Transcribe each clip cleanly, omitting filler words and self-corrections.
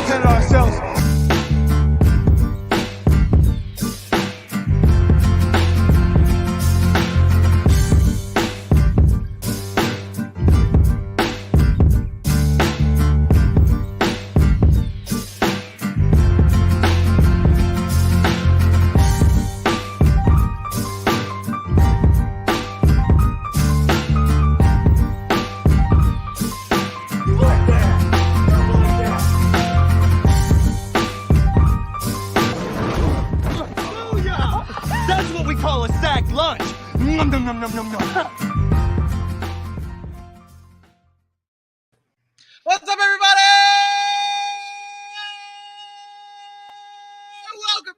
defend ourselves. What's up, everybody? Welcome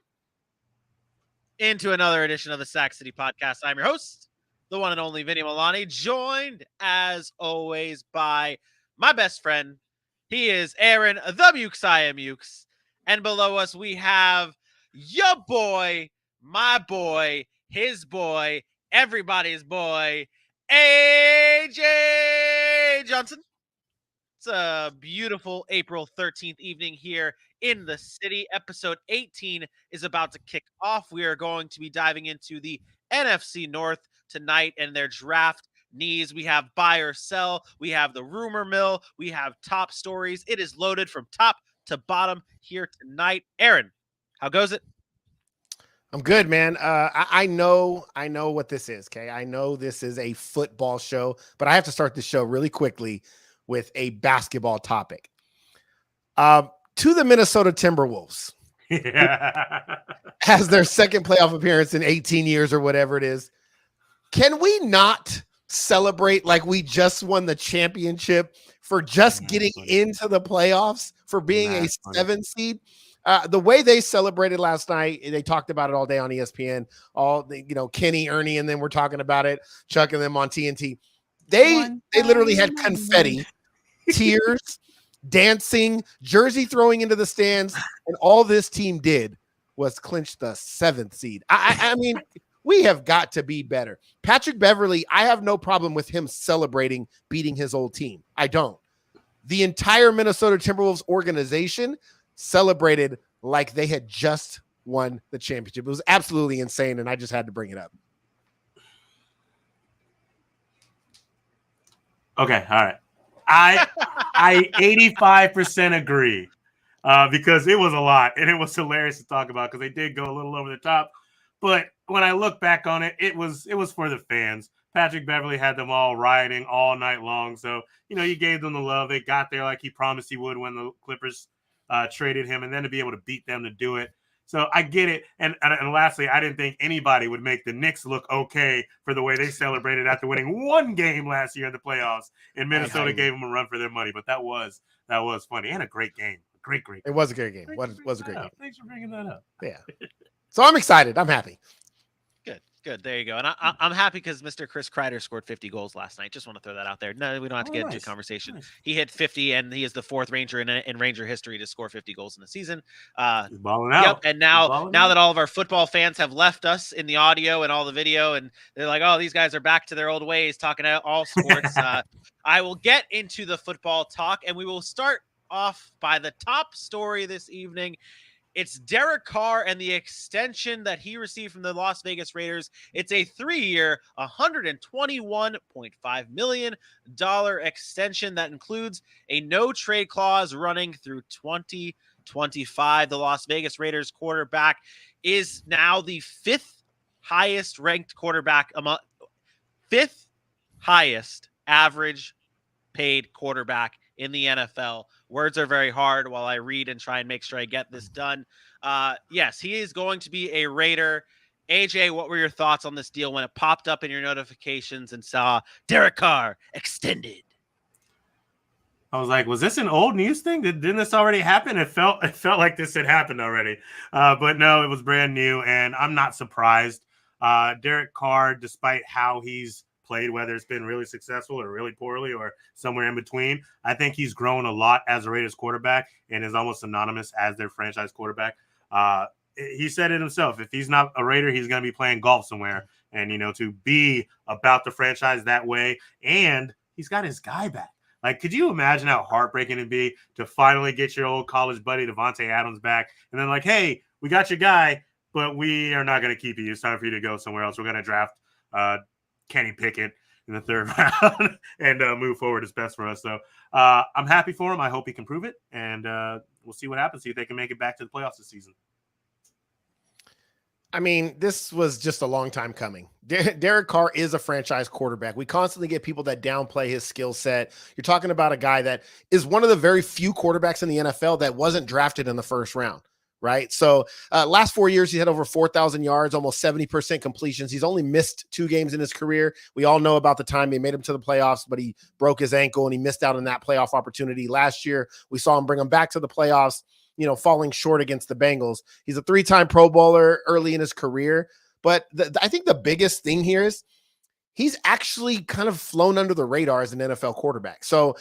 into another edition of the Sac City Podcast. I'm your host, the one and only Vinny Milani, joined as always by my best friend. He is Aaron, the Mukes, I am Mukes. And below us, we have your boy, my boy, his boy, everybody's boy, AJ Johnson. It's a beautiful April 13th evening here in the city. Episode 18 is about to kick off. We are going to be diving into the NFC North tonight and their draft needs. We have buy or sell. We have the rumor mill. We have top stories. It is loaded from top to bottom here tonight. Aaron, how goes it? I'm good, man. I know what this is, okay? I know this is a football show, but I have to start the show really quickly with a basketball topic. To the Minnesota Timberwolves, has their second playoff appearance in 18 years or whatever it is. Can we not celebrate like we just won the championship for just getting into the playoffs, for being a 7 seed? The way they celebrated last night, they talked about it all day on ESPN, Kenny, Ernie, and then we're talking about it, Chuck and them on TNT. They literally had confetti, tears, dancing, jersey throwing into the stands, and all this team did was clinch the 7th seed. I mean, we have got to be better. Patrick Beverley, I have no problem with him celebrating beating his old team. I don't. The entire Minnesota Timberwolves organization celebrated like they had just won the championship. It was absolutely insane, and I just had to bring it up. Okay, all right. I 85% agree because it was a lot, and it was hilarious to talk about because they did go a little over the top. But when I look back on it, it was for the fans. Patrick Beverley had them all rioting all night long, so you gave them the love. They got there like he promised he would when the Clippers traded him, and then to be able to beat them to do it. So I get it. And lastly, I didn't think anybody would make the Knicks look okay for the way they celebrated after winning one game last year in the playoffs. And Minnesota gave them a run for their money. But that was funny and a great game. Great game. It was a great game. Was a great game. Thanks for bringing that up. Yeah. So I'm excited. I'm happy. Good. There you go. And I'm happy because Mr. Chris Kreider scored 50 goals last night. Just want to throw that out there. No, we don't have to get into a conversation. Nice. He hit 50, and he is the 4th Ranger in Ranger history to score 50 goals in the season. He's balling out. Yep. And now that all of our football fans have left us in the audio and all the video, and they're like, oh, these guys are back to their old ways talking about all sports. I will get into the football talk, and we will start off by the top story this evening. It's Derek Carr and the extension that he received from the Las Vegas Raiders. It's a 3-year, $121.5 million extension that includes a no-trade clause running through 2025. The Las Vegas Raiders quarterback is now the 5th highest ranked quarterback, 5th highest average paid quarterback in the NFL. Words are very hard while I read and try and make sure I get this done. Yes, he is going to be a Raider. AJ, what were your thoughts on this deal when it popped up in your notifications and saw Derek Carr extended? I was like, was this an old news thing? Didn't this already happen? It felt like this had happened already. But no, it was brand new, and I'm not surprised. Derek Carr, despite how he's played, whether it's been really successful or really poorly or somewhere in between, I think he's grown a lot as a Raiders quarterback and is almost synonymous as their franchise quarterback. He said it himself. If he's not a Raider, he's going to be playing golf somewhere. And, to be about the franchise that way, and he's got his guy back. Like, could you imagine how heartbreaking it'd be to finally get your old college buddy Davante Adams back, and then like, hey, we got your guy, but we are not going to keep you. It's time for you to go somewhere else. We're going to draft Kenny Pickett in the 3rd round and move forward as best for us. So I'm happy for him. I hope he can prove it, and we'll see what happens. See if they can make it back to the playoffs this season. I mean, this was just a long time coming. Derek Carr is a franchise quarterback. We constantly get people that downplay his skill set. You're talking about a guy that is one of the very few quarterbacks in the NFL that wasn't drafted in the 1st round, right? So last 4 years, he had over 4,000 yards, almost 70% completions. He's only missed 2 games in his career. We all know about the time they made him to the playoffs, but he broke his ankle and he missed out on that playoff opportunity last year. We saw him bring him back to the playoffs, falling short against the Bengals. He's a 3-time Pro Bowler early in his career. But I think the biggest thing here is he's actually kind of flown under the radar as an NFL quarterback. So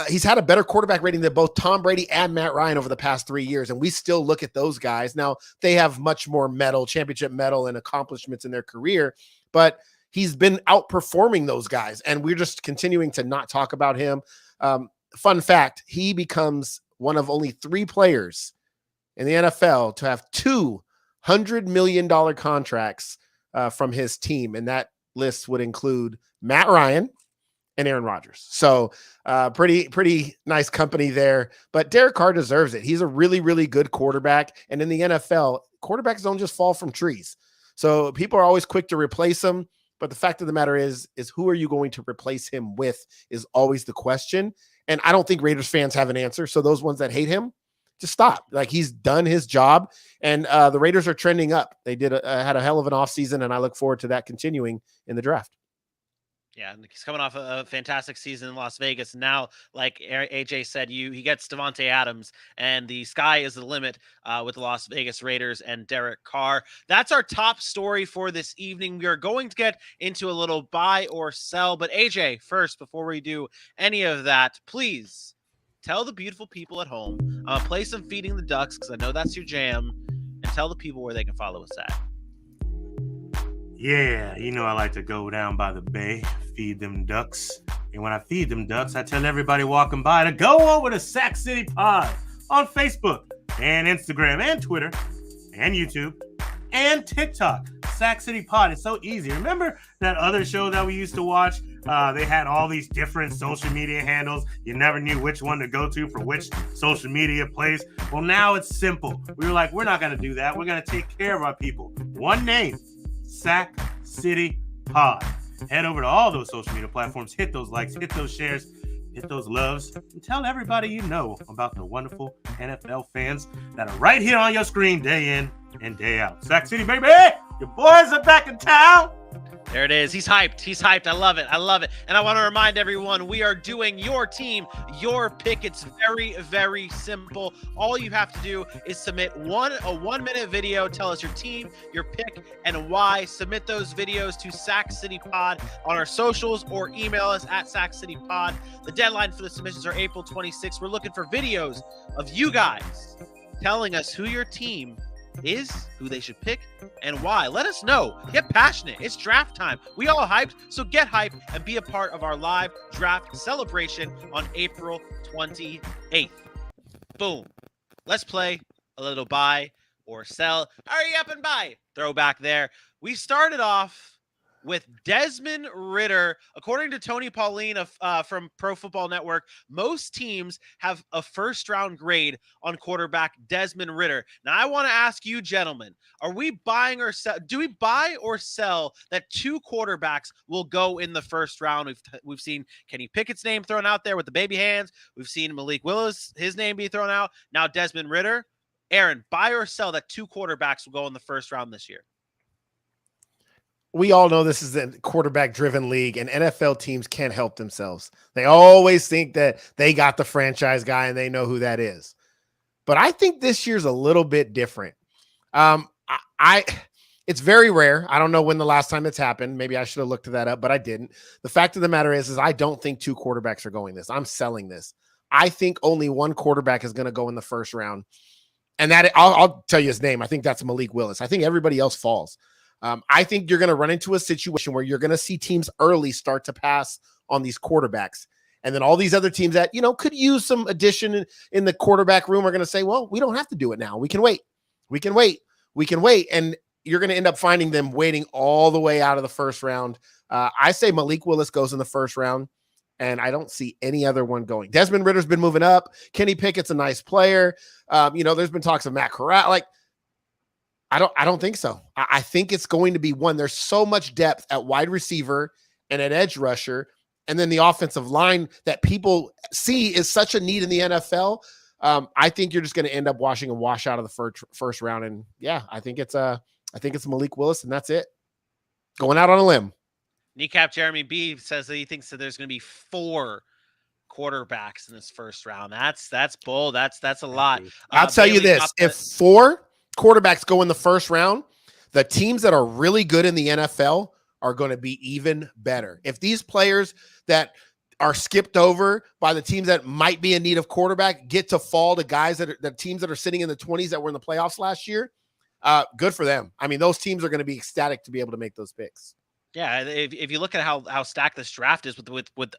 he's had a better quarterback rating than both Tom Brady and Matt Ryan over the past 3 years. And we still look at those guys. Now, they have much more championship medal and accomplishments in their career, but he's been outperforming those guys. And we're just continuing to not talk about him. Fun fact, he becomes one of only 3 players in the NFL to have 2 $100 million contracts from his team. And that list would include Matt Ryan and Aaron Rodgers. So pretty nice company there. But Derek Carr deserves it. He's a really, really good quarterback. And in the NFL, quarterbacks don't just fall from trees. So people are always quick to replace him. But the fact of the matter is who are you going to replace him with is always the question. And I don't think Raiders fans have an answer. So those ones that hate him, just stop. Like, he's done his job, and the Raiders are trending up. They had a hell of an offseason, and I look forward to that continuing in the draft. Yeah, and he's coming off a fantastic season in Las Vegas. Now, like AJ said, he gets Davante Adams, and the sky is the limit with the Las Vegas Raiders and Derek Carr. That's our top story for this evening. We are going to get into a little buy or sell, but AJ, first, before we do any of that, please tell the beautiful people at home, play some Feeding the Ducks, because I know that's your jam, and tell the people where they can follow us at. Yeah, I like to go down by the bay, feed them ducks. And when I feed them ducks, I tell everybody walking by to go over to Sac City Pod on Facebook and Instagram and Twitter and YouTube and TikTok. Sac City Pod. It's so easy. Remember that other show that we used to watch? They had all these different social media handles. You never knew which one to go to for which social media place. Well, now it's simple. We were like, we're not going to do that. We're going to take care of our people. One name, Sac City Pod. Head over to all those social media platforms. Hit those likes, hit those shares, hit those loves, and tell everybody you know about the wonderful NFL fans that are right here on your screen day in and day out. Sac City, baby! Your boys are back in town! There it is. He's hyped. He's hyped. I love it. I love it. And I want to remind everyone, we are doing your team, your pick. It's very, very simple. All you have to do is submit a 1-minute video. Tell us your team, your pick, and why. Submit those videos to Sac City Pod on our socials, or email us at Sac City Pod. The deadline for the submissions are April 26th. We're looking for videos of you guys telling us who your team is, who they should pick, and why. Let us know. Get passionate. It's draft time. We all hyped, so get hyped and be a part of our live draft celebration on April 28th. Boom. Let's play a little buy or sell. Hurry up and buy. Throwback there. We started off with Desmond Ridder. According to Tony Pauline from Pro Football Network, most teams have a first-round grade on quarterback Desmond Ridder. Now, I want to ask you, gentlemen, are we buying or sell? Do we buy or sell that 2 quarterbacks will go in the first round? We've seen Kenny Pickett's name thrown out there with the baby hands. We've seen Malik Willis, his name be thrown out. Now Desmond Ridder. Aaron, buy or sell that 2 quarterbacks will go in the first round this year? We all know this is a quarterback-driven league, and NFL teams can't help themselves. They always think that they got the franchise guy and they know who that is. But I think this year's a little bit different. It's very rare. I don't know when the last time it's happened. Maybe I should have looked that up, but I didn't. The fact of the matter is I don't think 2 quarterbacks are going this. I'm selling this. I think only 1 quarterback is going to go in the first round. And that I'll tell you his name. I think that's Malik Willis. I think everybody else falls. I think you're going to run into a situation where you're going to see teams early start to pass on these quarterbacks. And then all these other teams that, could use some addition in the quarterback room are going to say, well, we don't have to do it now. We can wait. And you're going to end up finding them waiting all the way out of the first round. I say Malik Willis goes in the first round, and I don't see any other one going. Desmond Ritter's been moving up. Kenny Pickett's a nice player. There's been talks of Matt Corral. Like, I don't think so. I think it's going to be one. There's so much depth at wide receiver and at edge rusher. And then the offensive line that people see is such a need in the NFL. I think you're just going to end up watching a wash out of the first round. And yeah, I think it's Malik Willis, and that's it. Going out on a limb. Kneecap Jeremy B says that he thinks that there's going to be 4 quarterbacks in this first round. That's bold. That's a lot. I'll tell you this: if 4 quarterbacks go in the first round, the teams that are really good in the NFL are going to be even better. If these players that are skipped over by the teams that might be in need of quarterback get to fall to guys the teams that are sitting in the 20s that were in the playoffs last year, good for them. I mean, those teams are going to be ecstatic to be able to make those picks. Yeah, if you look at how stacked this draft is with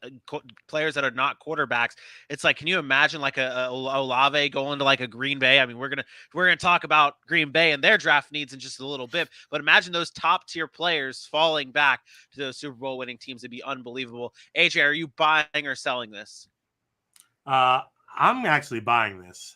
players that are not quarterbacks, it's like, can you imagine like a Olave going to like a Green Bay? I mean, we're gonna talk about Green Bay and their draft needs in just a little bit, but imagine those top tier players falling back to those Super Bowl winning teams. It'd be unbelievable. AJ, are you buying or selling this? I'm actually buying this.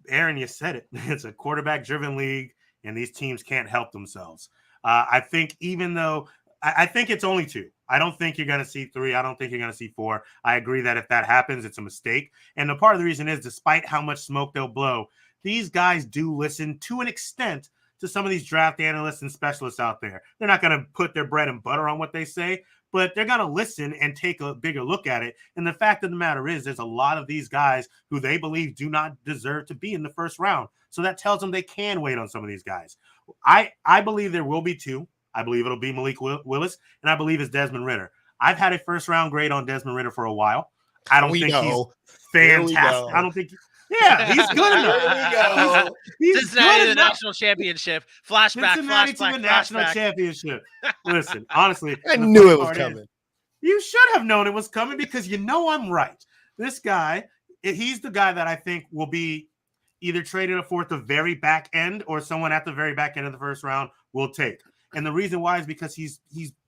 Aaron, you said it. It's a quarterback driven league, and these teams can't help themselves. I think even though I think it's only 2, I don't think you're going to see 3. I don't think you're going to see 4. I agree that if that happens, it's a mistake. And the part of the reason is, despite how much smoke they'll blow, these guys do listen to an extent to some of these draft analysts and specialists out there. They're not going to put their bread and butter on what they say, but they're going to listen and take a bigger look at it. And the fact of the matter is, there's a lot of these guys who they believe do not deserve to be in the first round. So that tells them they can wait on some of these guys. I believe there will be 2. I believe it'll be Malik Willis, and I believe it's Desmond Ridder. I've had a first-round grade on Desmond Ridder for a while. I don't think he's fantastic. I don't think he's good enough. He's Cincinnati to the national championship. Flashback. Cincinnati to the national championship. Listen, honestly, I knew it was coming. You should have known it was coming because I'm right. This guy, he's the guy that I think will be either traded for at the very back end or someone at the very back end of the first round will take. And the reason why is because he's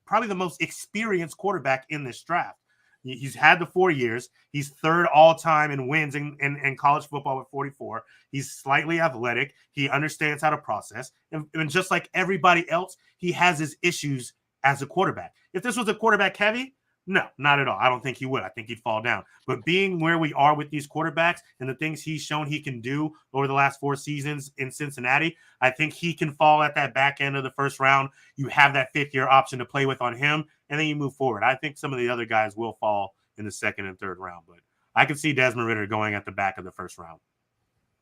probably the most experienced quarterback in this draft. He's had the 4 years. He's 3rd all-time in wins in college football with 44. He's slightly athletic. He understands how to process. And just like everybody else, he has his issues as a quarterback. If this was a quarterback heavy, no, not at all. I don't think he would. I think he'd fall down. But being where we are with these quarterbacks and the things he's shown he can do over the last 4 seasons in Cincinnati, I think he can fall at that back end of the first round. You have that 5th-year option to play with on him, and then you move forward. I think some of the other guys will fall in the 2nd and 3rd round, but I can see Desmond Ridder going at the back of the first round.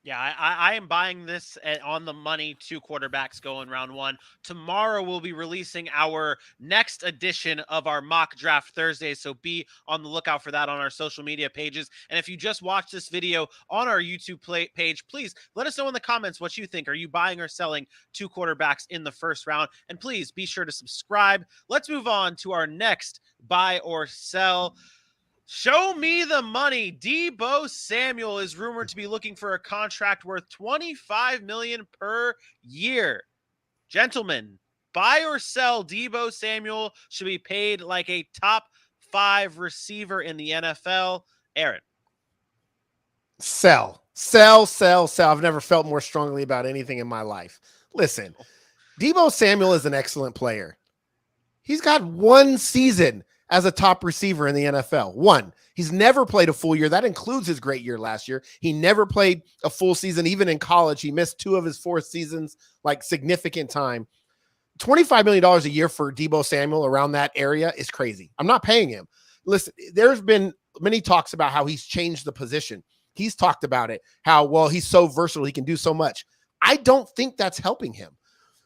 Yeah, I am buying this on the money. 2 quarterbacks go in round 1. Tomorrow we'll be releasing our next edition of our mock draft Thursday, so be on the lookout for that on our social media pages. And if you just watched this video on our YouTube page, please let us know in the comments what you think. Are you buying or selling 2 quarterbacks in the first round? And please be sure to subscribe. Let's move on to our next buy or sell. Show me the money. Deebo Samuel is rumored to be looking for a contract worth $25 million per year. Gentlemen, buy or sell Deebo Samuel should be paid like a top 5 receiver in the NFL. Aaron. Sell. I've never felt more strongly about anything in my life. Listen, Deebo Samuel is an excellent player. He's got 1 season as a top receiver in the NFL. 1. He's never played a full year. That includes his great year last year. He never played a full season. Even in college, he missed 2 of his 4 seasons, like significant time. $25 million a year for Deebo Samuel around that area is crazy. I'm not paying him. Listen, there's been many talks about how he's changed the position. He's talked about it, how, well, he's so versatile. He can do so much. I don't think that's helping him.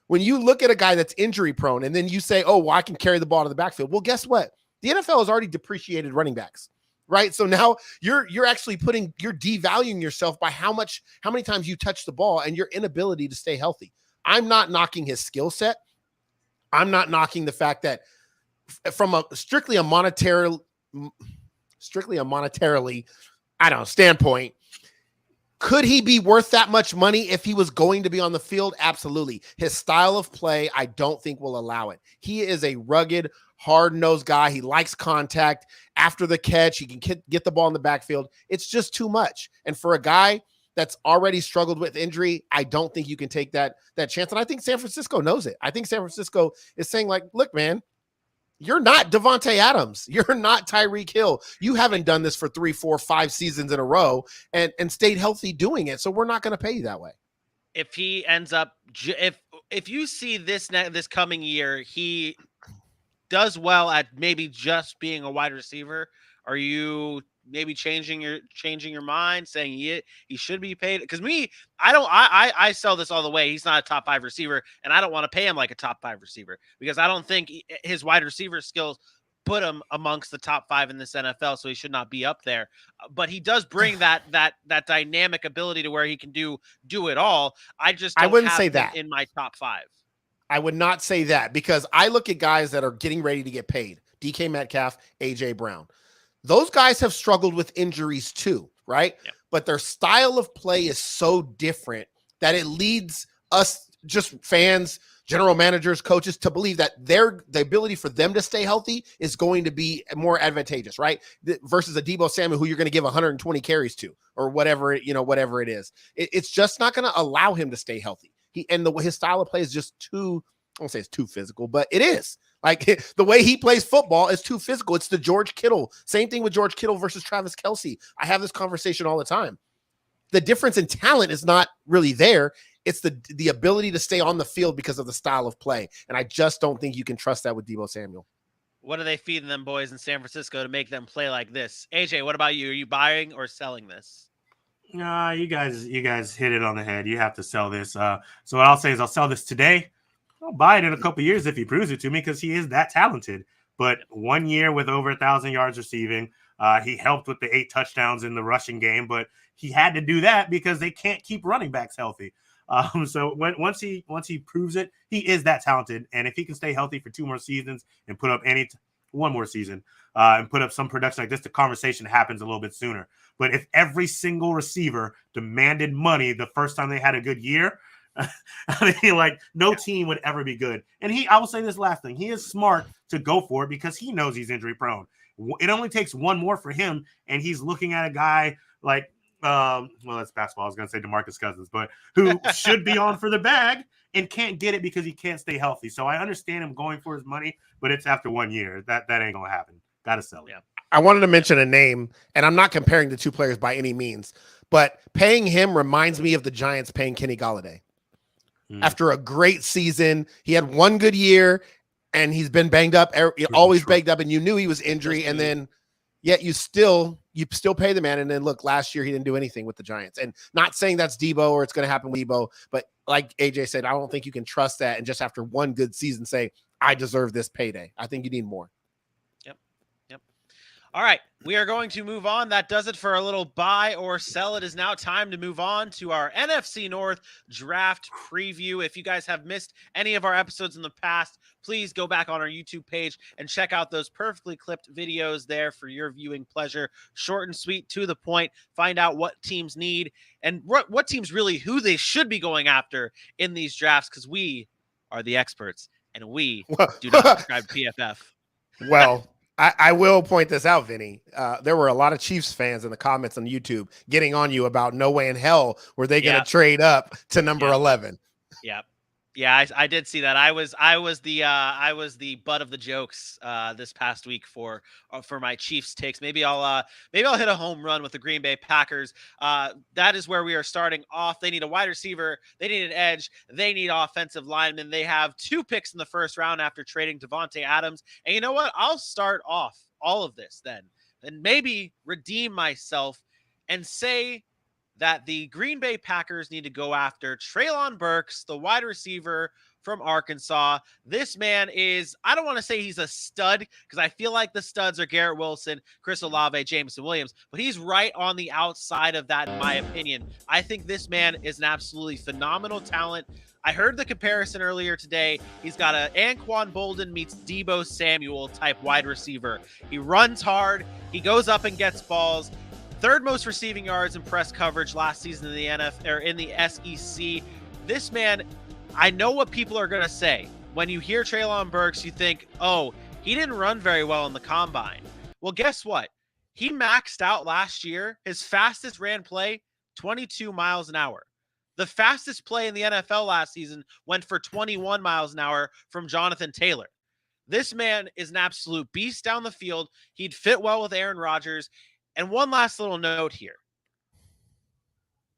When you look at a guy that's injury prone and then you say, oh, well, I can carry the ball to the backfield. Well, guess what? The NFL has already depreciated running backs, right? So now you're actually you're devaluing yourself by how many times you touch the ball and your inability to stay healthy. I'm not knocking his skill set. I'm not knocking the fact that from strictly a monetary strictly a monetarily, standpoint. Could he be worth that much money if he was going to be on the field? Absolutely. His style of play, I don't think will allow it. He is a rugged, hard-nosed guy. He likes contact. After the catch, he can get the ball in the backfield. It's just too much. And for a guy that's already struggled with injury, I don't think you can take that chance. And I think San Francisco knows it. I think San Francisco is saying, like, look, man, you're not Davante Adams. You're not Tyreek Hill. You haven't done this for 3, 4, 5 seasons in a row and stayed healthy doing it. So we're not going to pay you that way. If he ends up, if you see this coming year, he does well at maybe just being a wide receiver, are you maybe changing your mind, saying he should be paid? Because I sell this all the way. He's not a top 5 receiver, and I don't want to pay him like a top 5 receiver because I don't think his wide receiver skills put him amongst the top 5 in this NFL, so he should not be up there. But he does bring that dynamic ability to where he can do it all. I wouldn't say that in my top 5. I would not say that because I look at guys that are getting ready to get paid. DK Metcalf, AJ Brown. Those guys have struggled with injuries too, right? Yeah. But their style of play is so different that it leads us, just fans, general managers, coaches, to believe that the ability for them to stay healthy is going to be more advantageous, right? Versus a Deebo Samuel who you're going to give 120 carries to or whatever it is. It's just not going to allow him to stay healthy. His style of play is just too, I won't say it's too physical, but it is. Like the way he plays football is too physical. It's the George Kittle. Same thing with George Kittle versus Travis Kelce. I have this conversation all the time. The difference in talent is not really there. It's the ability to stay on the field because of the style of play. And I just don't think you can trust that with Deebo Samuel. What are they feeding them boys in San Francisco to make them play like this? AJ, what about you? Are you buying or selling this? Nah, you guys hit it on the head. You have to sell this. So what I'll say is I'll sell this today. I'll buy it in a couple of years if he proves it to me because he is that talented. But 1 year with over 1,000 yards receiving, he helped with the 8 touchdowns in the rushing game, but he had to do that because they can't keep running backs healthy. So once he proves it, he is that talented. And if he can stay healthy for 2 more seasons and put up one more season and put up some production like this, the conversation happens a little bit sooner. But if every single receiver demanded money the first time they had a good year, I mean, like team would ever be good. And I will say this last thing. He is smart to go for it because he knows he's injury prone. It only takes 1 more for him. And he's looking at a guy like, that's basketball. I was going to say DeMarcus Cousins, but who should be on for the bag and can't get it because he can't stay healthy. So I understand him going for his money, but it's after 1 year. That ain't going to happen. Got to sell it. Yeah. I wanted to mention a name, and I'm not comparing the 2 players by any means, but paying him reminds me of the Giants paying Kenny Golladay. After a great season, he had 1 good year, and he's been banged up, always banged up, and you knew he was injury, and then yet you still pay the man. And then look, last year he didn't do anything with the Giants. And not saying that's Deebo or it's going to happen with Deebo, but like AJ said, I don't think you can trust that. And just after 1 good season, say I deserve this payday. I think you need more. Yep. All right, we are going to move on. That does it for a little buy or sell. It is now time to move on to our NFC North draft preview. If you guys have missed any of our episodes in the past, please go back on our YouTube page and check out those perfectly clipped videos there for your viewing pleasure. Short and sweet, to the point. Find out what teams need and what teams really who they should be going after in these drafts, because we are the experts and we do not subscribe to PFF. Well, I will point this out, Vinny. There were a lot of Chiefs fans in the comments on YouTube getting on you about no way in hell were they going to trade up to number 11. Yep. Yeah, I did see that. I was the butt of the jokes this past week for my Chiefs takes. Maybe I'll hit a home run with the Green Bay Packers. That is where we are starting off. They need a wide receiver. They need an edge. They need offensive linemen. They have 2 picks in the first round after trading Davante Adams. And you know what? I'll start off all of this then and maybe redeem myself and say that the Green Bay Packers need to go after Treylon Burks, the wide receiver from Arkansas. This man is, I don't want to say he's a stud because I feel like the studs are Garrett Wilson, Chris Olave, Jameson Williams, but he's right on the outside of that in my opinion. I think this man is an absolutely phenomenal talent. I heard the comparison earlier today. He's got a Anquan Bolden meets Deebo Samuel type wide receiver. He runs hard. He goes up and gets balls. Third most receiving yards in press coverage last season in the NFL or in the SEC. This man, I know what people are going to say. When you hear Treylon Burks, you think, oh, he didn't run very well in the combine. Well, guess what? He maxed out last year. His fastest ran play, 22 miles an hour. The fastest play in the NFL last season went for 21 miles an hour from Jonathan Taylor. This man is an absolute beast down the field. He'd fit well with Aaron Rodgers. And one last little note here.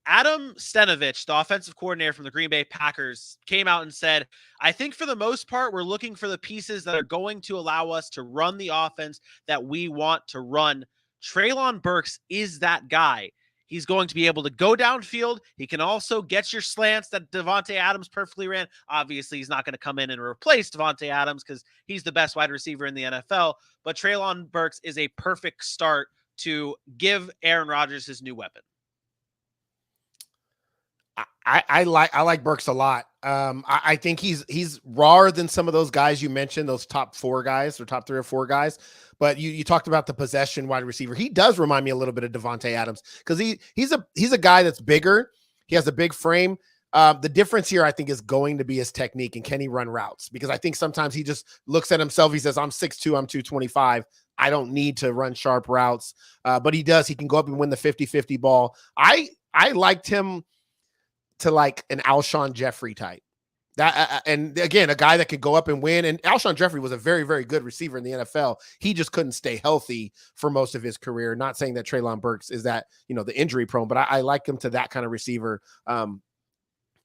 Adam Stenovich, the offensive coordinator from the Green Bay Packers, came out and said, I think for the most part, we're looking for the pieces that are going to allow us to run the offense that we want to run. Treylon Burks is that guy. He's going to be able to go downfield. He can also get your slants that Davante Adams perfectly ran. Obviously, he's not going to come in and replace Davante Adams because he's the best wide receiver in the NFL. But Treylon Burks is a perfect start to give Aaron Rodgers his new weapon. I like Burks a lot. I think he's rawer than some of those guys you mentioned, those top 4 guys or top 3 or 4 guys. But you talked about the possession wide receiver. He does remind me a little bit of Davante Adams because he's a guy that's bigger. He has a big frame. The difference here, I think, is going to be his technique and can he run routes? Because I think sometimes he just looks at himself. He says, I'm 6'2", I'm 225. I don't need to run sharp routes. But he does. He can go up and win the 50-50 ball. I liked him to like an Alshon Jeffrey type. That and again, a guy that could go up and win. And Alshon Jeffrey was a very, very good receiver in the NFL. He just couldn't stay healthy for most of his career. Not saying that Treylon Burks is that, the injury prone, but I like him to that kind of receiver.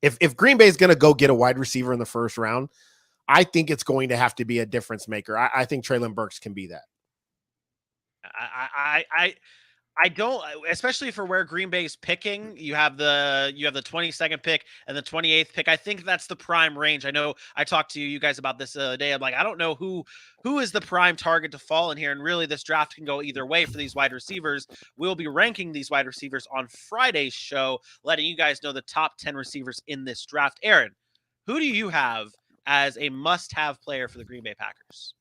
If Green Bay is going to go get a wide receiver in the first round, I think it's going to have to be a difference maker. I think Treylon Burks can be that. I don't, especially for where Green Bay's picking. You have the 22nd pick and the 28th pick. I think that's the prime range. I know I talked to you guys about this the other day. I'm like, I don't know who is the prime target to fall in here. And really, this draft can go either way for these wide receivers. We'll be ranking these wide receivers on Friday's show, letting you guys know the top 10 receivers in this draft. Aaron, who do you have as a must-have player for the Green Bay Packers?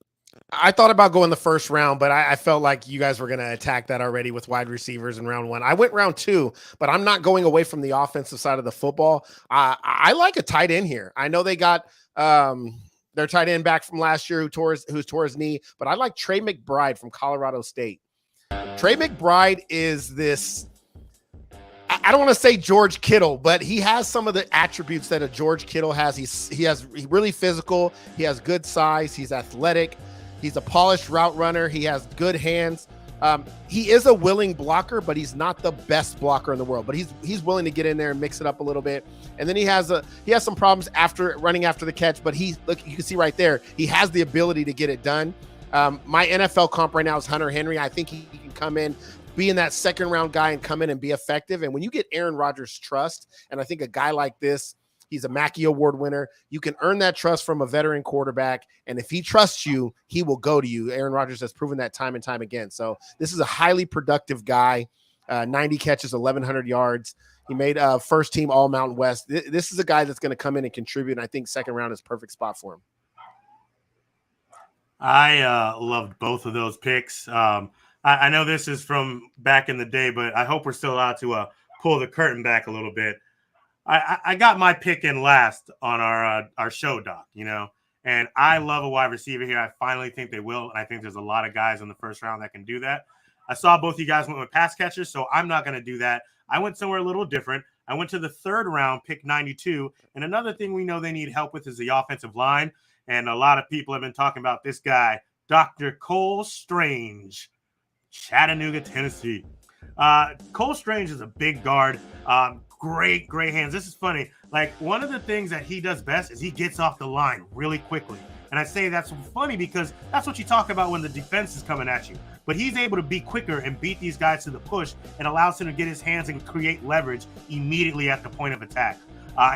I thought about going the first round, but I felt like you guys were going to attack that already with wide receivers in round 1. I went round 2, but I'm not going away from the offensive side of the football. I like a tight end here. I know they got their tight end back from last year who tore his knee, but I like Trey McBride from Colorado State. Trey McBride is this, I don't want to say George Kittle, but he has some of the attributes that a George Kittle has. He's really physical. He has good size. He's athletic. He's a polished route runner. He has good hands. He is a willing blocker, but he's not the best blocker in the world. But he's willing to get in there and mix it up a little bit. And then he has some problems after running after the catch. But look, you can see right there, he has the ability to get it done. My NFL comp right now is Hunter Henry. I think he can come in, be in that second round guy and come in and be effective. And when you get Aaron Rodgers' trust, and I think a guy like this, he's a Mackey Award winner. You can earn that trust from a veteran quarterback. And if he trusts you, he will go to you. Aaron Rodgers has proven that time and time again. So this is a highly productive guy, 90 catches, 1,100 yards. He made first team All Mountain West. This is a guy that's going to come in and contribute. And I think second round is a perfect spot for him. I loved both of those picks. I know this is from back in the day, but I hope we're still allowed to pull the curtain back a little bit. I got my pick in last on our show, Doc, and I love a wide receiver here. I finally think they will, and I think there's a lot of guys in the first round that can do that. I saw both you guys went with pass catchers, so I'm not going to do that. I went somewhere a little different. I went to the third round, pick 92, and another thing we know they need help with is the offensive line, and a lot of people have been talking about this guy, Dr. Cole Strange, Chattanooga, Tennessee. Cole Strange is a big guard. Great hands. This is funny. Like, one of the things that he does best is he gets off the line really quickly. And I say that's funny because that's what you talk about when the defense is coming at you. But he's able to be quicker and beat these guys to the push and allows him to get his hands and create leverage immediately at the point of attack.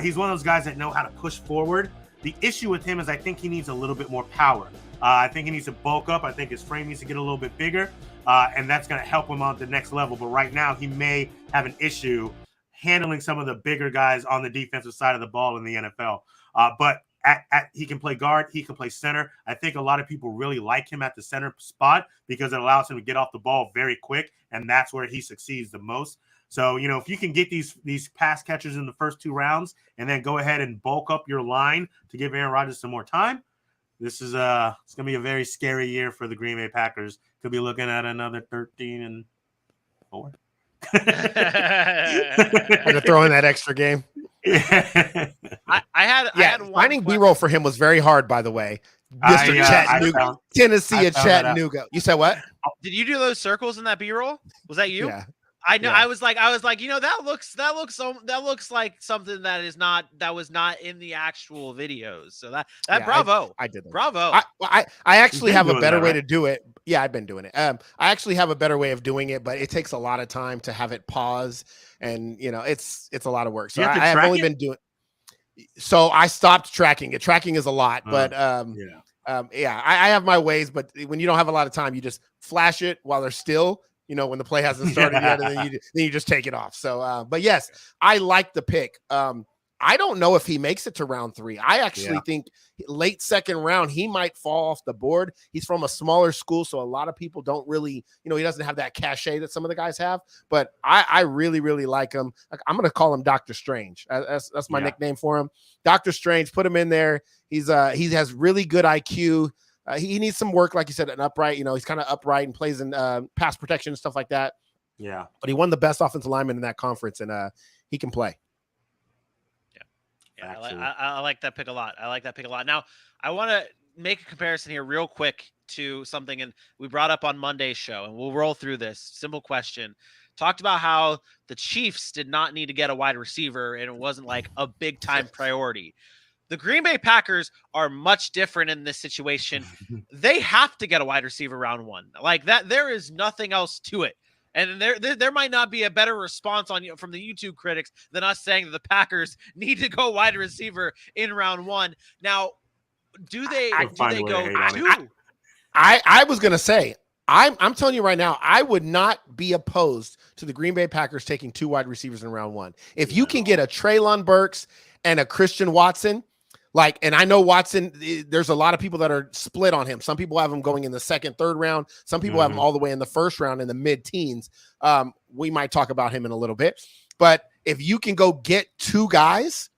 He's one of those guys that know how to push forward. The issue with him is I think he needs a little bit more power. I think he needs to bulk up. I think his frame needs to get a little bit bigger, and that's going to help him on the next level. But right now, he may have an issue handling some of the bigger guys on the defensive side of the ball in the NFL. But he can play guard. He can play center. I think a lot of people really like him at the center spot because it allows him to get off the ball very quick, and that's where he succeeds the most. So, if you can get these pass catchers in the first 2 rounds and then go ahead and bulk up your line to give Aaron Rodgers some more time, this is it's going to be a very scary year for the Green Bay Packers. Could be looking at another 13-4. Had to throw in that extra game. I had finding B-roll for him was very hard, by the way. Mr. Chattanooga, Tennessee, Chattanooga. You said what? Did you do those circles in that B-roll? Was that you? Yeah. I know. Yeah. I was like, that looks like something that was not in the actual videos. So bravo. I did that. Bravo. I actually have a better way to do it. Yeah, I've been doing it. I actually have a better way of doing it, but it takes a lot of time to have it pause, and it's a lot of work. So I have only been doing. So I stopped tracking it. Tracking is a lot, but I have my ways. But when you don't have a lot of time, you just flash it while they're still. When the play hasn't started yet, and then you just take it off. So, but yes, I like the pick. I don't know if he makes it to round 3. I actually think late second round, he might fall off the board. He's from a smaller school, so a lot of people don't really, he doesn't have that cachet that some of the guys have. But I really, really like him. I'm going to call him Dr. Strange. That's my nickname for him. Dr. Strange, put him in there. He has really good IQ. He needs some work, like you said, an upright. He's kind of upright and plays in pass protection and stuff like that. Yeah. But he won the best offensive lineman in that conference, and he can play. Yeah, I like that pick a lot. Now, I want to make a comparison here real quick to something and we brought up on Monday's show, and we'll roll through this. Simple question. Talked about how the Chiefs did not need to get a wide receiver, and it wasn't like a big-time priority. The Green Bay Packers are much different in this situation. They have to get a wide receiver round 1. Like that, there is nothing else to it. And there might not be a better response from the YouTube critics than us saying that the Packers need to go wide receiver in round 1. Now, do they go 2? I was going to say, I'm telling you right now, I would not be opposed to the Green Bay Packers taking 2 wide receivers in round 1. If you can get a Treylon Burks and a Christian Watson, and I know Watson, there's a lot of people that are split on him. Some people have him going in the 2nd, 3rd round. Some people have him all the way in the 1st round in the mid-teens. We might talk about him in a little bit. But if you can go get 2 guys,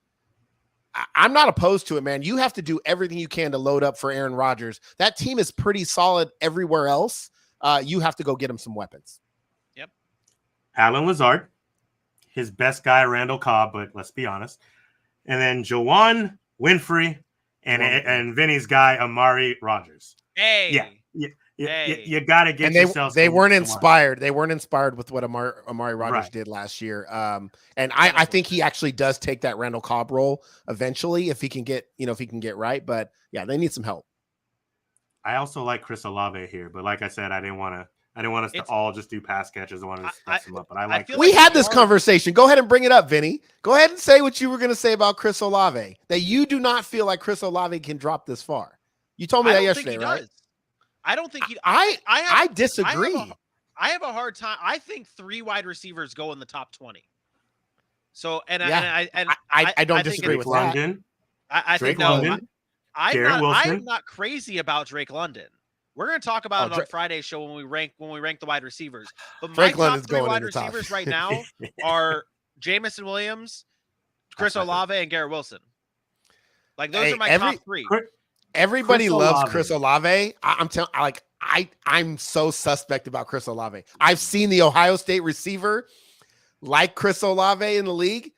I'm not opposed to it, man. You have to do everything you can to load up for Aaron Rodgers. That team is pretty solid everywhere else. You have to go get him some weapons. Yep. Alan Lazard, his best guy, Randall Cobb, but let's be honest. And then Jawan Winfrey and Vinny's guy, Amari Rodgers. Hey. You got to get yourself. They weren't inspired. They weren't inspired with what Amari Rodgers did last year. And I think he actually does take that Randall Cobb role eventually if he can get right. But yeah, they need some help. I also like Chris Olave here, but like I said, I didn't want us to all just do pass catches. I wanted to mess them up, but I like. We had this conversation. Go ahead and bring it up, Vinny. Go ahead and say what you were going to say about Chris Olave. That you do not feel like Chris Olave can drop this far. You told me that yesterday, right? I don't think he. I disagree. I have a hard time. I think 3 wide receivers go in the top 20. So I don't disagree with London. I think London. I'm not crazy about Drake London. We're going to talk about it on Friday's show when we rank the wide receivers. But my top 3 wide receivers right now are Jamison Williams, Chris Olave, and Garrett Wilson. Like those are my top 3. Everybody loves Chris Olave. I'm so suspect about Chris Olave. I've seen the Ohio State receiver like Chris Olave in the league,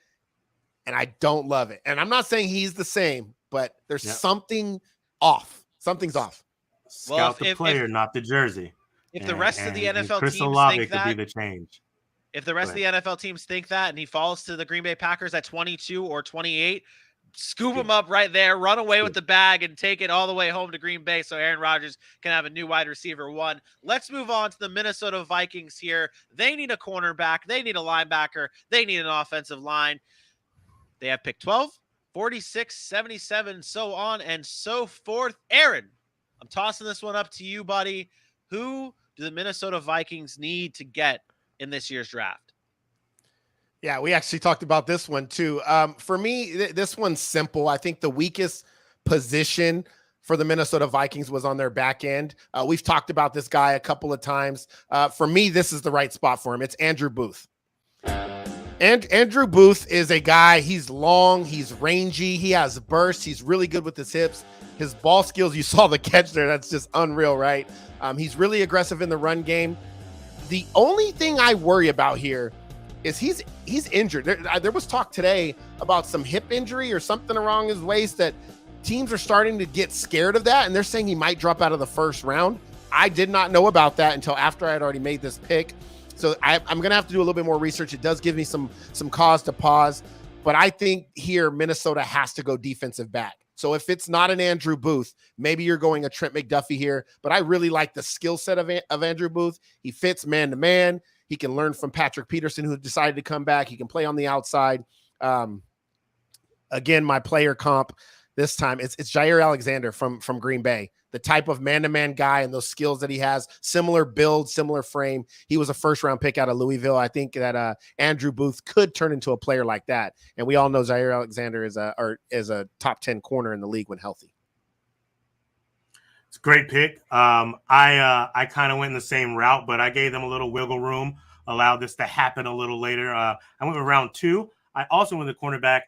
and I don't love it. And I'm not saying he's the same, but there's something off. Something's off. Scout the player, not the jersey. If the rest of the NFL Chris teams Olave think that, could be the change. If the rest of the NFL teams think that, and he falls to the Green Bay Packers at 22 or 28, scoop him up right there, run away with the bag, and take it all the way home to Green Bay so Aaron Rodgers can have a new wide receiver 1. Let's move on to the Minnesota Vikings here. They need a cornerback. They need a linebacker. They need an offensive line. They have pick 12, 46, 77, so on and so forth. Aaron, I'm tossing this one up to you, buddy. Who do the Minnesota Vikings need to get in this year's draft? Yeah, we actually talked about this one too. For me, this one's simple. I think the weakest position for the Minnesota Vikings was on their back end. We've talked about this guy a couple of times. For me, this is the right spot for him. It's Andrew Booth. And Andrew Booth is a guy, he's long, he's rangy, he has burst, he's really good with his hips. His ball skills, you saw the catch there, that's just unreal, right? He's really aggressive in the run game. The only thing I worry about here is he's injured. There was talk today about some hip injury or something around his waist that teams are starting to get scared of that, and they're saying he might drop out of the first round. I did not know about that until after I had already made this pick. So I'm going to have to do a little bit more research. It does give me some cause to pause, but I think here Minnesota has to go defensive back. So if it's not an Andrew Booth, maybe you're going a Trent McDuffie here, but I really like the skill set of Andrew Booth. He fits man to man. He can learn from Patrick Peterson, who decided to come back. He can play on the outside. Again, my player comp this time, it's Jair Alexander from Green Bay. The type of man-to-man guy and those skills that he has, similar build, similar frame. He was a first-round pick out of Louisville. I think that Andrew Booth could turn into a player like that. And we all know Jair Alexander is a top 10 corner in the league when healthy. It's a great pick. I kind of went in the same route, but I gave them a little wiggle room, allowed this to happen a little later. I went with round 2. I also went with the cornerback.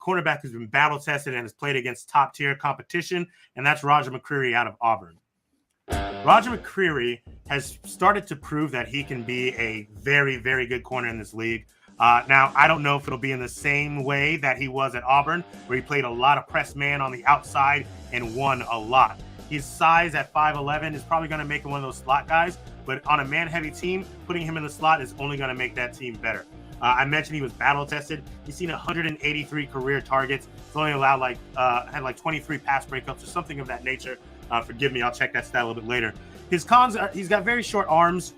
Cornerback who's been battle tested and has played against top tier competition, and that's Roger McCreary out of Auburn. Roger McCreary has started to prove that he can be a very, very good corner in this league. Now, I don't know if it'll be in the same way that he was at Auburn, where he played a lot of press man on the outside and won a lot. His size at 5'11" is probably going to make him one of those slot guys, but on a man-heavy team, putting him in the slot is only going to make that team better. I mentioned he was battle tested. He's seen 183 career targets. He's only allowed had 23 pass breakups or something of that nature. Forgive me, I'll check that stat a little bit later. His cons are he's got very short arms.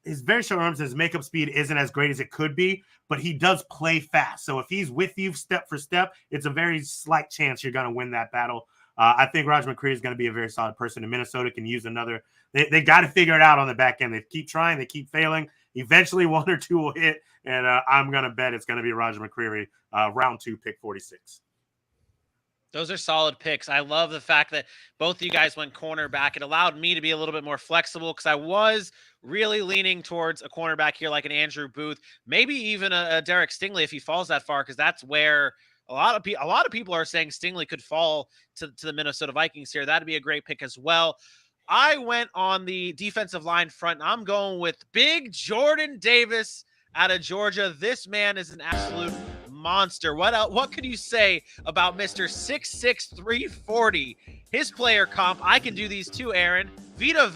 His very short arms, his makeup speed isn't as great as it could be, but he does play fast. So if he's with you step for step, it's a very slight chance you're going to win that battle. I think Roger McCreary is going to be a very solid person, and Minnesota can use another. They got to figure it out on the back end. They keep trying. They keep failing. Eventually, one or two will hit, and I'm going to bet it's going to be Roger McCreary, round 2, pick 46. Those are solid picks. I love the fact that both of you guys went cornerback. It allowed me to be a little bit more flexible because I was really leaning towards a cornerback here like an Andrew Booth, maybe even a Derek Stingley if he falls that far, because that's where a lot of people are saying Stingley could fall to the Minnesota Vikings here. That'd be a great pick as well. I went on the defensive line front. I'm going with big Jordan Davis out of Georgia. This man is an absolute monster. What could you say about Mr. 6'6", 340? His player comp, I can do these too, Aaron. Vita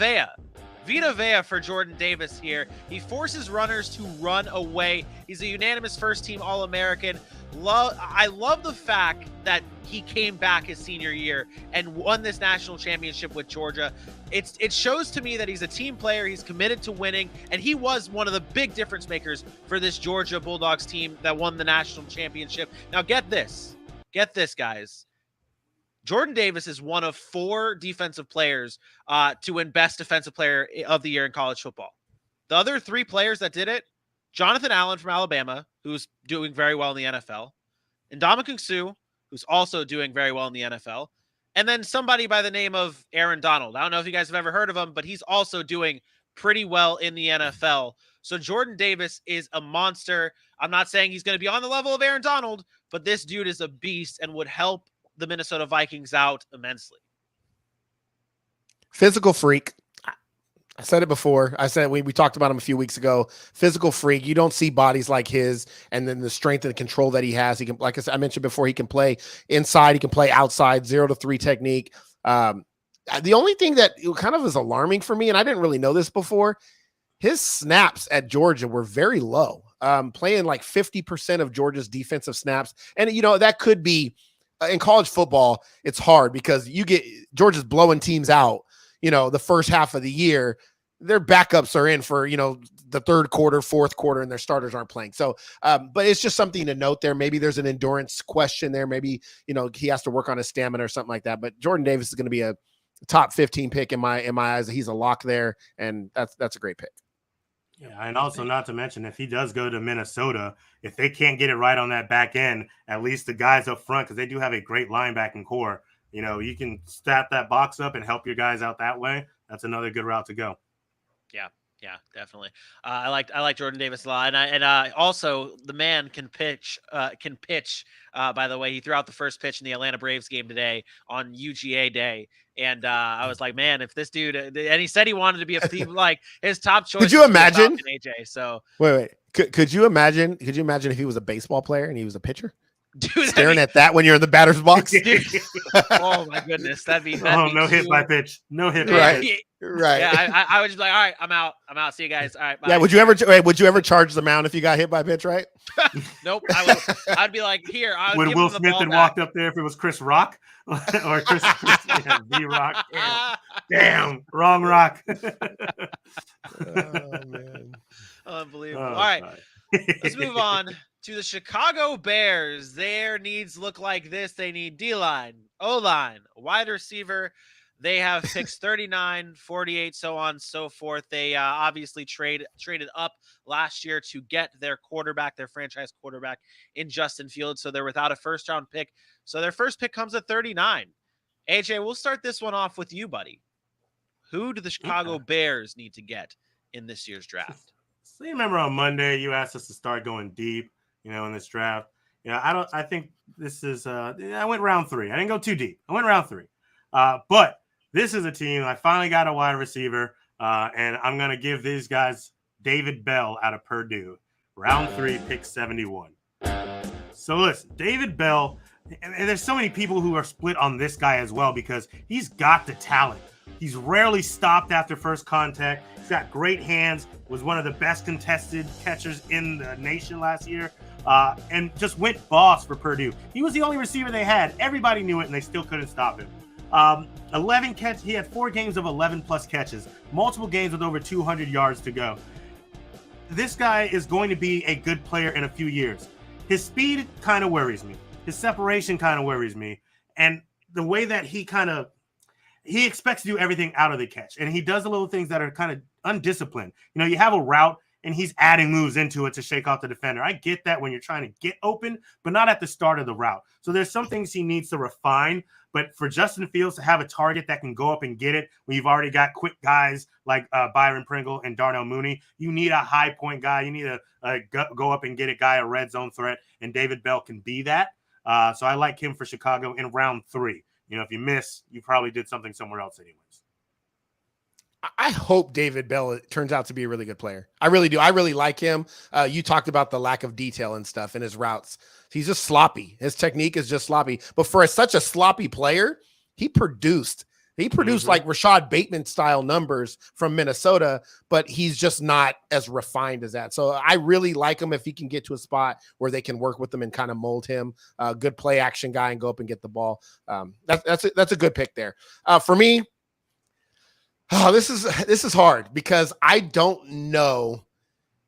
Vea for Jordan Davis here. He forces runners to run away. He's a unanimous first-team All-American. I love the fact that he came back his senior year and won this national championship with Georgia. It shows to me that he's a team player. He's committed to winning, and he was one of the big difference makers for this Georgia Bulldogs team that won the national championship. Now get this, guys. Jordan Davis is one of 4 defensive players to win Best Defensive Player of the Year in college football. The other 3 players that did it, Jonathan Allen from Alabama, who's doing very well in the NFL, and Ndamukong Suh, who's also doing very well in the NFL, and then somebody by the name of Aaron Donald. I don't know if you guys have ever heard of him, but he's also doing pretty well in the NFL. So Jordan Davis is a monster. I'm not saying he's going to be on the level of Aaron Donald, but this dude is a beast and would help the Minnesota Vikings out immensely. Physical freak. I said it before. I said we talked about him a few weeks ago. Physical freak. You don't see bodies like his, and then the strength and the control that he has. He can, like I mentioned before, he can play inside. He can play outside. 0 to 3 technique. The only thing that kind of is alarming for me, and I didn't really know this before, his snaps at Georgia were very low. Playing like 50% of Georgia's defensive snaps, and that could be in college football. It's hard because Georgia's blowing teams out. The first half of the year, their backups are in for, the third quarter, fourth quarter, and their starters aren't playing. So, but it's just something to note there. Maybe there's an endurance question there. Maybe, he has to work on his stamina or something like that. But Jordan Davis is going to be a top 15 pick in my eyes. He's a lock there, and that's a great pick. Yeah, and also not to mention, if he does go to Minnesota, if they can't get it right on that back end, at least the guys up front, because they do have a great linebacking core, you can stat that box up and help your guys out that way. That's another good route to go. Yeah, definitely. I like Jordan Davis a lot, and also the man can pitch. By the way, he threw out the first pitch in the Atlanta Braves game today on UGA Day, and I was like, man, if this dude, and he said he wanted to be like his top choice. Could you imagine AJ? So wait, could you imagine? Could you imagine if he was a baseball player and he was a pitcher? Dude, staring at that when you're in the batter's box. Oh my goodness, that'd be no hit by pitch, no hit. Right. Yeah, I would just be like, all right, I'm out. See you guys. All right. Bye. Yeah. Would you ever charge the mound if you got hit by pitch? Right. Nope. I'd be like, here. Would Will Smith have walked up there if it was Chris Rock or Chris B Rock? Damn, wrong Rock. Oh man, unbelievable. All right, let's move on to the Chicago Bears. Their needs look like this. They need D-line, O-line, wide receiver. They have picks 39, 48, so on and so forth. They obviously traded up last year to get their quarterback, their franchise quarterback in Justin Fields. So they're without a first-round pick. So their first pick comes at 39. AJ, we'll start this one off with you, buddy. Who do the Chicago Bears need to get in this year's draft? So you remember on Monday you asked us to start going deep, in this draft. I think this is I went round 3. I didn't go too deep. I went round 3. But this is a team. I finally got a wide receiver, and I'm going to give these guys David Bell out of Purdue. Round 3, pick 71. So listen, David Bell, and there's so many people who are split on this guy as well because he's got the talent. He's rarely stopped after first contact. He's got great hands, was one of the best contested catchers in the nation last year, and just went boss for Purdue. He was the only receiver they had. Everybody knew it, and they still couldn't stop him. 11 catch. He had 4 games of 11 plus catches, multiple games with over 200 yards to go. This guy is going to be a good player in a few years. His speed kind of worries me. His separation kind of worries me. And the way that he expects to do everything out of the catch. And he does the little things that are kind of undisciplined. You have a route and he's adding moves into it to shake off the defender. I get that when you're trying to get open, but not at the start of the route. So there's some things he needs to refine. But for Justin Fields to have a target that can go up and get it, when you've already got quick guys like Byron Pringle and Darnell Mooney, you need a high point guy. You need a go up and get it guy, a red zone threat, and David Bell can be that. So I like him for Chicago in round 3. If you miss, you probably did something somewhere else anyways. I hope David Bell turns out to be a really good player. I really do. I really like him. You talked about the lack of detail and stuff in his routes. He's just sloppy. His technique is just sloppy. But for such a sloppy player, he produced like Rashad Bateman style numbers from Minnesota, but he's just not as refined as that. So I really like him if he can get to a spot where they can work with him and kind of mold him. Good play action guy and go up and get the ball. That's a good pick there. For me, this is hard because I don't know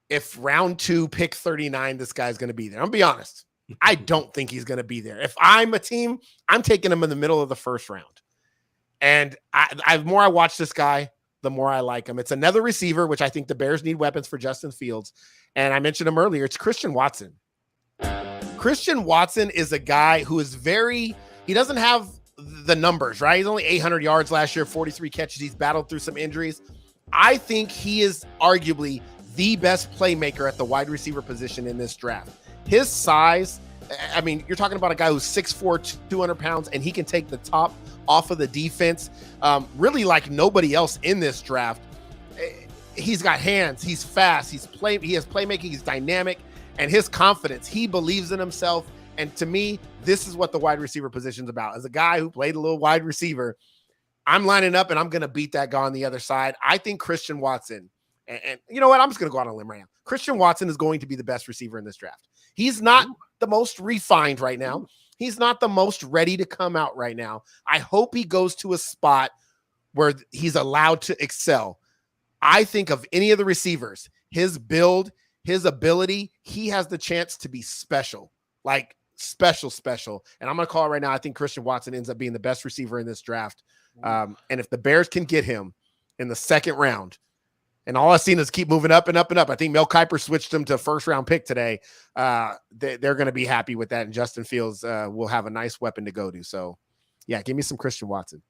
if round 2, pick 39, this guy's going to be there. I'm going to be honest. I don't think he's going to be there. If I'm a team, I'm taking him in the middle of the first round. And the more I watch this guy, the more I like him. It's another receiver, which I think the Bears need weapons for Justin Fields. And I mentioned him earlier. It's Christian Watson. Christian Watson is a guy who is he doesn't have the numbers, right? He's only 800 yards last year, 43 catches. He's battled through some injuries. I think he is arguably the best playmaker at the wide receiver position in this draft. His size, I mean, you're talking about a guy who's 6'4", 200 pounds, and he can take the top off of the defense, really like nobody else in this draft. He's got hands. He's fast. He has playmaking. He's dynamic, and his confidence. He believes in himself. And to me, this is what the wide receiver position is about. As a guy who played a little wide receiver, I'm lining up and I'm going to beat that guy on the other side. I think Christian Watson, and you know what? I'm just going to go out on a limb right now. Christian Watson is going to be the best receiver in this draft. He's not the most refined right now. He's not the most ready to come out right now. I hope he goes to a spot where he's allowed to excel. I think of any of the receivers, his build, his ability, he has the chance to be special, like special. And I'm going to call it right now. I think Christian Watson ends up being the best receiver in this draft. And if the Bears can get him in the second round, and all I've seen is keep moving up and up and up. I think Mel Kiper switched him to first round pick today. They're going to be happy with that. And Justin Fields will have a nice weapon to go to. So yeah, give me some Christian Watson.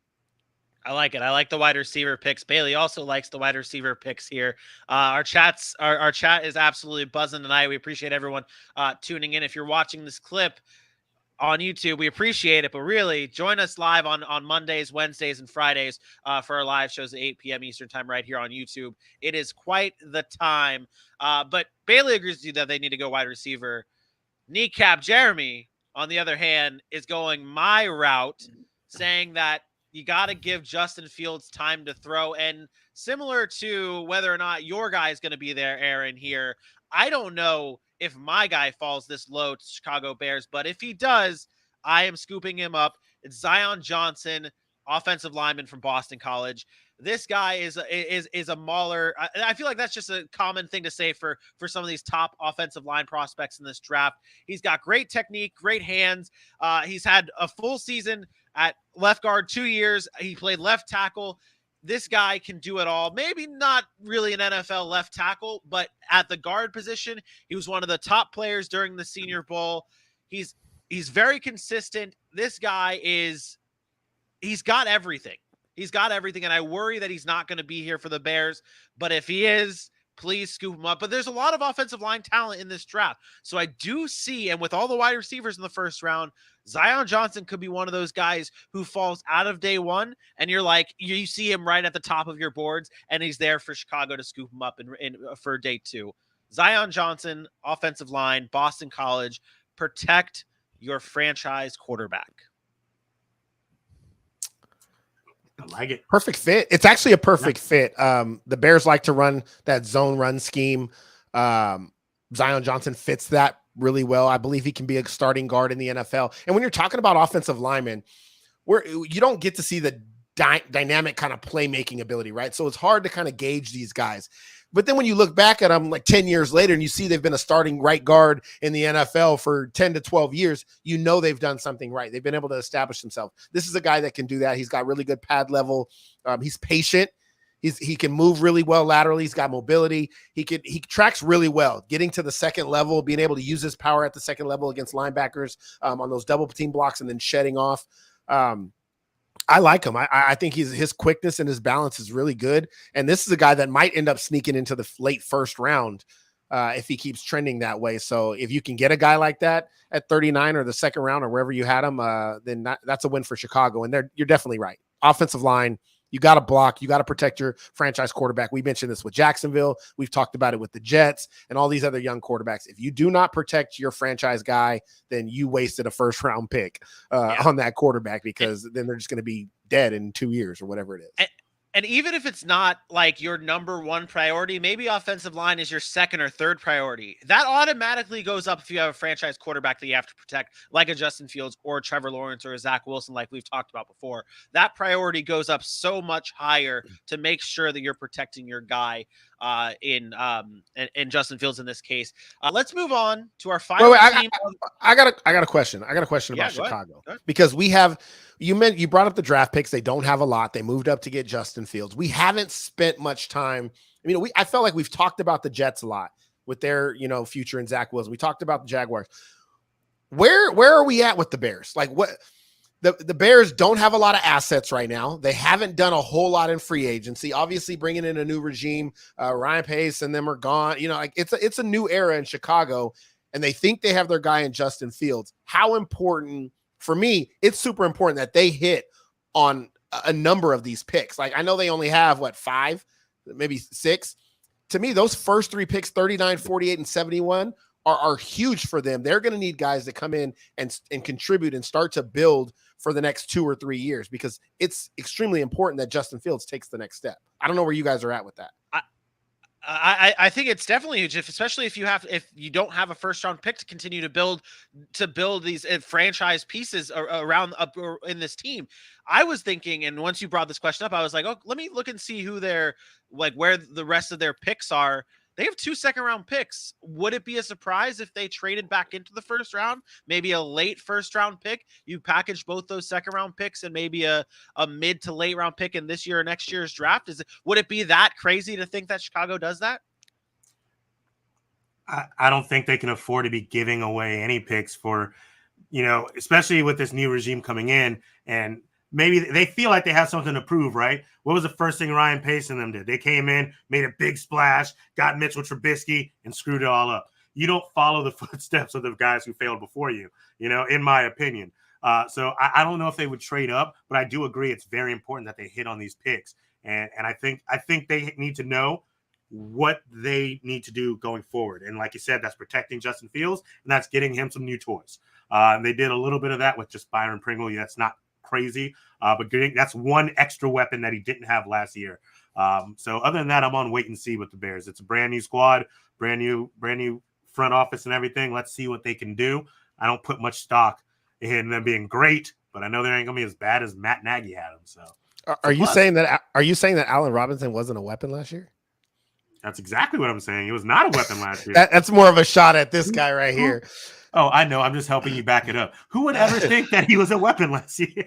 I like it. I like the wide receiver picks. Bailey also likes the wide receiver picks here. Our chat is absolutely buzzing tonight. We appreciate everyone tuning in. If you're watching this clip on YouTube, we appreciate it, but really join us live on Mondays, Wednesdays, and Fridays for our live shows at 8 p.m. Eastern time right here on YouTube. It is quite the time. But Bailey agrees with you that they need to go wide receiver. Kneecap Jeremy, on the other hand, is going my route, saying that you got to give Justin Fields time to throw. And similar to whether or not your guy is going to be there, Aaron, here, I don't know if my guy falls this low to Chicago Bears, but if he does, I am scooping him up. It's Zion Johnson, offensive lineman from Boston College. This guy is a mauler. I feel like that's just a common thing to say for some of these top offensive line prospects in this draft. He's got great technique, great hands. He's had a full season at left guard, 2 years. He played left tackle. This guy can do it all. Maybe not really an NFL left tackle, but at the guard position, he was one of the top players during the Senior Bowl. He's very consistent. This guy he's got everything. He's got everything, and I worry that he's not going to be here for the Bears. But if he is, please scoop him up. But there's a lot of offensive line talent in this draft. So I do see, and with all the wide receivers in the first round, Zion Johnson could be one of those guys who falls out of day one, and you're like, you see him right at the top of your boards, and he's there for Chicago to scoop him up for day two. Zion Johnson, offensive line, Boston College, protect your franchise quarterback. I like it. Perfect fit. It's actually a perfect fit. The Bears like to run that zone run scheme. Zion Johnson fits that really well. I believe he can be a starting guard in the NFL. And when you're talking about offensive linemen, you don't get to see the dynamic kind of playmaking ability, right? So it's hard to kind of gauge these guys. But then when you look back at them like 10 years later and you see they've been a starting right guard in the NFL for 10 to 12 years, you know they've done something right. They've been able to establish themselves. This is a guy that can do that. He's got really good pad level. He's patient. He can move really well laterally. He's got mobility. He tracks really well, getting to the second level, being able to use his power at the second level against linebackers on those double team blocks and then shedding off. I like him. I think his quickness and his balance is really good. And this is a guy that might end up sneaking into the late first round if he keeps trending that way. So if you can get a guy like that at 39 or the second round or wherever you had him, then that's a win for Chicago. And you're definitely right. Offensive line, you got to block. You got to protect your franchise quarterback. We mentioned this with Jacksonville. We've talked about it with the Jets and all these other young quarterbacks. If you do not protect your franchise guy, then you wasted a first-round pick on that quarterback because then they're just going to be dead in 2 years or whatever it is. And even if it's not like your number one priority, maybe offensive line is your second or third priority. That automatically goes up if you have a franchise quarterback that you have to protect, like a Justin Fields or Trevor Lawrence or a Zach Wilson, like we've talked about before. That priority goes up so much higher to make sure that you're protecting your guy in Justin Fields in this case. Let's move on to our final team. I got a question. I got a question about Chicago because we have. You brought up the draft picks. They don't have a lot. They moved up to get Justin Fields. We haven't spent much time. I felt like we've talked about the Jets a lot with their, future in Zach Wilson. We talked about the Jaguars. Where are we at with the Bears? Like what the Bears don't have a lot of assets right now. They haven't done a whole lot in free agency. Obviously bringing in a new regime, Ryan Pace and them are gone. It's a new era in Chicago and they think they have their guy in Justin Fields. How important? For me, it's super important that they hit on a number of these picks. Like I know they only have 5, maybe 6. To me, those first 3 picks, 39, 48, and 71 are huge for them. They're going to need guys to come in and contribute and start to build for the next 2 or 3 years because it's extremely important that Justin Fields takes the next step. I don't know where you guys are at with that. I think it's definitely huge, especially if you don't have a first round pick to continue to build these franchise pieces around in this team. I was thinking, and once you brought this question up, I was like, oh, let me look and see who they're like, where the rest of their picks are They have 2 second-round picks. Would it be a surprise if they traded back into the first round? Maybe a late first-round pick. You package both those second-round picks and maybe a mid to late round pick in this year or next year's draft. Would it be that crazy to think that Chicago does that? I don't think they can afford to be giving away any picks for, especially with this new regime coming in, and maybe they feel like they have something to prove, right? What was the first thing Ryan Pace and them did? They came in, made a big splash, got Mitchell Trubisky, and screwed it all up. You don't follow the footsteps of the guys who failed before you, in my opinion. So I don't know if they would trade up, but I do agree it's very important that they hit on these picks. And I think they need to know what they need to do going forward. And like you said, that's protecting Justin Fields, and that's getting him some new toys. And they did a little bit of that with just Byron Pringle. Yeah, that's not crazy, but that's one extra weapon that he didn't have last year. So other than that, I'm on wait and see with the Bears. It's a brand new squad, brand new front office and everything. Let's see what they can do. I don't put much stock in them being great, but I know they ain't gonna be as bad as Matt Nagy had them. So are you saying that Allen Robinson wasn't a weapon last year? That's exactly what I'm saying. It was not a weapon last year. That's more of a shot at this guy right here. Oh, I know. I'm just helping you back it up. Who would ever think that he was a weapon last year?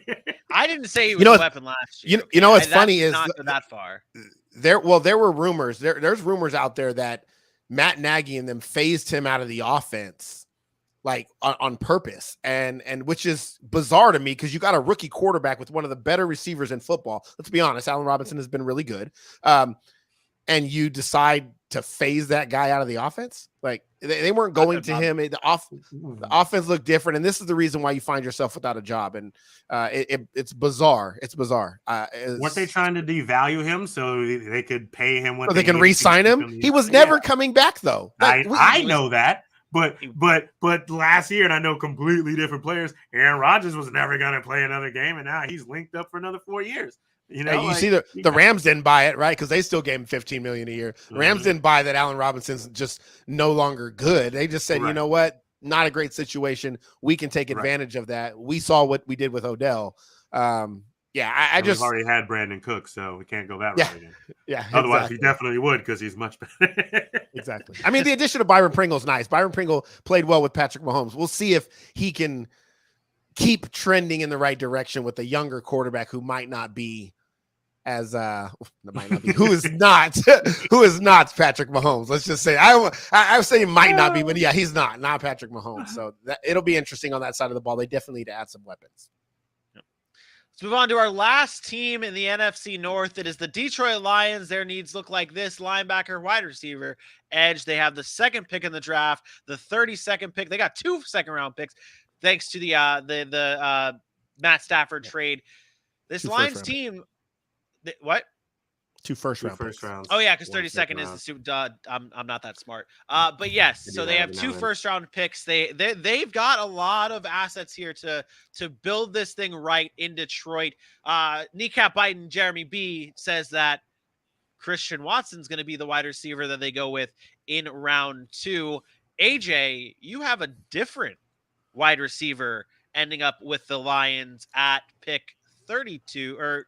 I didn't say he was a weapon last year. You know what's funny is not that far. There were rumors. There's rumors out there that Matt Nagy and them phased him out of the offense, like on purpose, and which is bizarre to me because you got a rookie quarterback with one of the better receivers in football. Let's be honest, Allen Robinson has been really good, and you decide to phase that guy out of the offense. Like they weren't going to him. The offense looked different, and this is the reason why you find yourself without a job. And it's bizarre. It's bizarre. Weren't they trying to devalue him so they could pay him what they can re-sign him? He was never coming back, though. Like, I know that, but last year, and I know completely different players. Aaron Rodgers was never going to play another game, and now he's linked up for another 4 years. See the Rams didn't buy it, right? Because they still gave him $15 million a year. The Rams didn't buy that Allen Robinson's just no longer good. They just said, You know what? Not a great situation. We can take advantage of that. We saw what we did with Odell. I just already had Brandon Cooks, so we can't go that route again. Yeah. Otherwise, he definitely would because he's much better. Exactly. I mean, the addition of Byron Pringle is nice. Byron Pringle played well with Patrick Mahomes. We'll see if he can keep trending in the right direction with a younger quarterback who might not be who is not Patrick Mahomes. Let's just say I say he might not be, but yeah, he's not Patrick Mahomes. So it'll be interesting on that side of the ball. They definitely need to add some weapons. Let's move on to our last team in the NFC North. It is the Detroit Lions. Their needs look like this: linebacker, wide receiver, edge. They have the second pick in the draft, the 32nd pick. They got 2 second-round picks thanks to the Matt Stafford trade. This Lions team. What? 2 first rounds. Oh yeah, because 32nd is the super. I'm not that smart. But yes, so they have 2 first-round picks. They've got a lot of assets here to build this thing right in Detroit. Kneecap Biden Jeremy B says that Christian Watson's going to be the wide receiver that they go with in round 2. AJ, you have a different wide receiver ending up with the Lions at pick 34.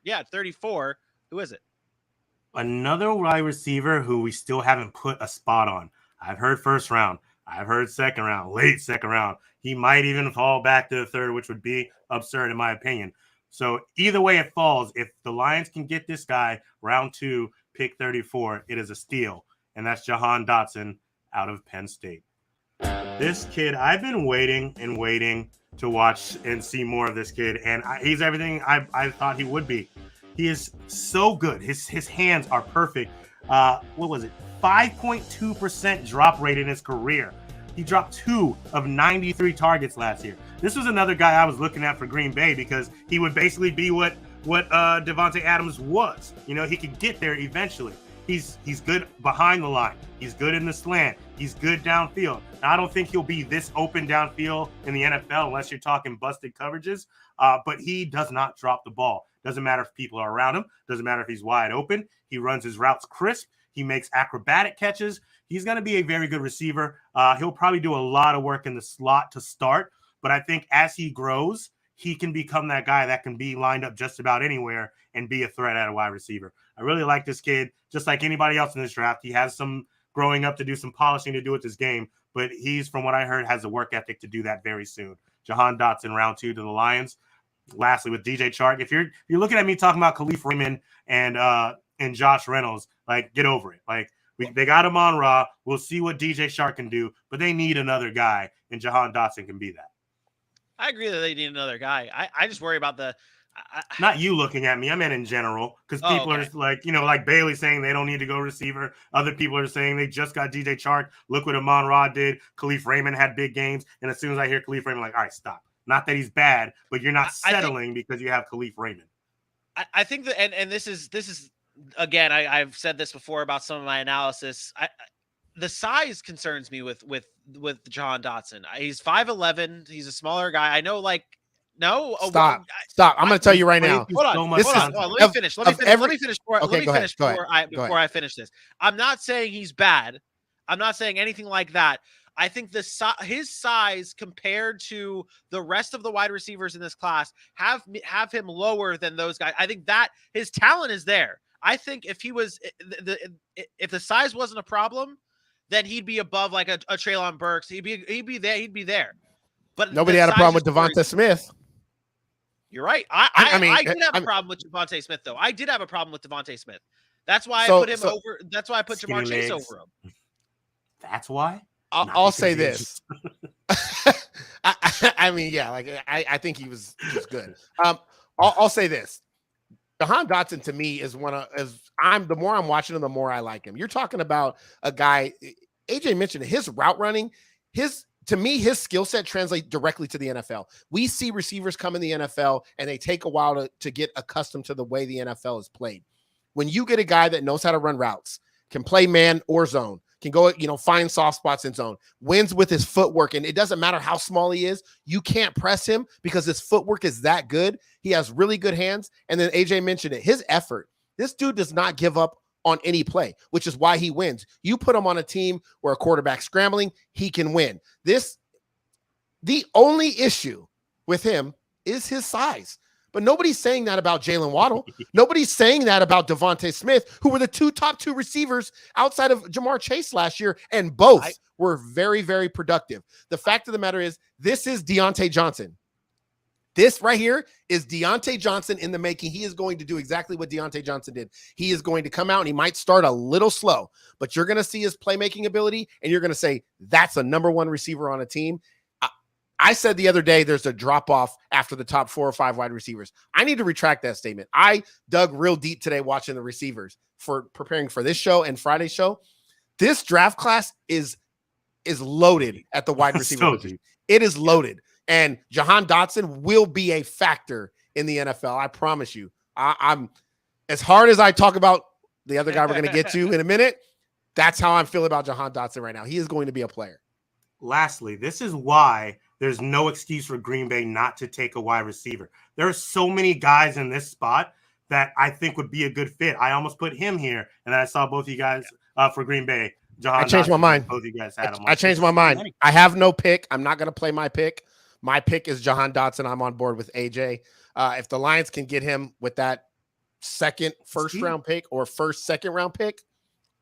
Who is it? Another wide receiver who we still haven't put a spot on. I've heard first round. I've heard second round, late second round. He might even fall back to the third, which would be absurd in my opinion. So either way it falls, if the Lions can get this guy round 2, pick 34, it is a steal. And that's Jahan Dotson out of Penn State. This kid, I've been waiting to watch and see more of this kid. And he's everything I thought he would be. He is so good. His hands are perfect. What was it? 5.2% drop rate in his career. He dropped 2 of 93 targets last year. This was another guy I was looking at for Green Bay because he would basically be what Davante Adams was. He could get there eventually. He's good behind the line. He's good in the slant. He's good downfield. Now, I don't think he'll be this open downfield in the NFL unless you're talking busted coverages, but he does not drop the ball. Doesn't matter if people are around him. Doesn't matter if he's wide open. He runs his routes crisp. He makes acrobatic catches. He's going to be a very good receiver. He'll probably do a lot of work in the slot to start, but I think as he grows, he can become that guy that can be lined up just about anywhere and be a threat at a wide receiver. I really like this kid. Just like anybody else in this draft, he has some growing up to do some polishing to do with this game. But he's, from what I heard, has the work ethic to do that very soon. Jahan Dotson, round 2 to the Lions. Lastly, with DJ Chark, if you're looking at me talking about Khalif Raymond and Josh Reynolds, like, get over it. Like, they got him on Raw. We'll see what DJ Chark can do, but they need another guy, and Jahan Dotson can be that. I agree that they need another guy. I just worry about not you looking at me. I meant in general, because people are like, like Bailey saying they don't need to go receiver. Other people are saying they just got DJ Chark. Look what Amon Ra did. Khalif Raymond had big games. And as soon as I hear Khalif Raymond, I'm like, all right, stop. Not that he's bad, but you're not settling because you have Khalif Raymond. I think that, and this is again, I've said this before about some of my analysis. The size concerns me with Jahan Dotson. He's 5'11". He's a smaller guy. I know, like, no. Stop. I'm going to tell you right now. Hold on. Let me finish. Let me finish before I finish this. I'm not saying he's bad. I'm not saying anything like that. I think his size compared to the rest of the wide receivers in this class have him lower than those guys. I think that his talent is there. I think if if the size wasn't a problem, then he'd be above like a Treylon Burks. He'd be there. But nobody had a problem with Devonta Smith. You're right. I did have a problem with Devonta Smith, though. I did have a problem with Devonta Smith. That's why I put him over. That's why I put Jamar Chase over him. That's why. I'll say this. I mean, yeah, like I think he was good. I'll say this. Jahan Dotson to me is the more I'm watching him, the more I like him. You're talking about a guy. AJ mentioned his route running. To me, his skill set translates directly to the NFL. We see receivers come in the NFL and they take a while to get accustomed to the way the NFL is played. When you get a guy that knows how to run routes, can play man or zone, can go, find soft spots in zone, wins with his footwork, and it doesn't matter how small he is, you can't press him because his footwork is that good. He has really good hands. And then AJ mentioned it, his effort. This dude does not give up on any play, which is why he wins. You put him on a team where a quarterback's scrambling, he can win. The only issue with him is his size. But nobody's saying that about Jalen Waddle. Nobody's saying that about Devonta Smith, who were the top two receivers outside of Jamar Chase last year, and both were very, very productive. The fact of the matter is, this is Deontay Johnson. This right here is Deontay Johnson in the making. He is going to do exactly what Deontay Johnson did. He is going to come out and he might start a little slow, but you're going to see his playmaking ability, and you're going to say, that's a number one receiver on a team. I said the other day there's a drop-off after the top 4 or 5 wide receivers. I need to retract that statement. I dug real deep today watching the receivers for preparing for this show and Friday's show. This draft class is loaded at the wide receiver position. It is loaded. And Jahan Dotson will be a factor in the NFL. I promise you. I'm as hard as I talk about the other guy we're going to get to in a minute, that's how I'm feeling about Jahan Dotson right now. He is going to be a player. Lastly, this is why there's no excuse for Green Bay not to take a wide receiver. There are so many guys in this spot that I think would be a good fit. I almost put him here, and I saw both of you guys for Green Bay. Jahan I changed my mind. Both of you guys had him. I changed my mind. I have no pick. I'm not going to play my pick. My pick is Jahan Dotson. I'm on board with AJ. If the Lions can get him with that first-round pick or second-round pick,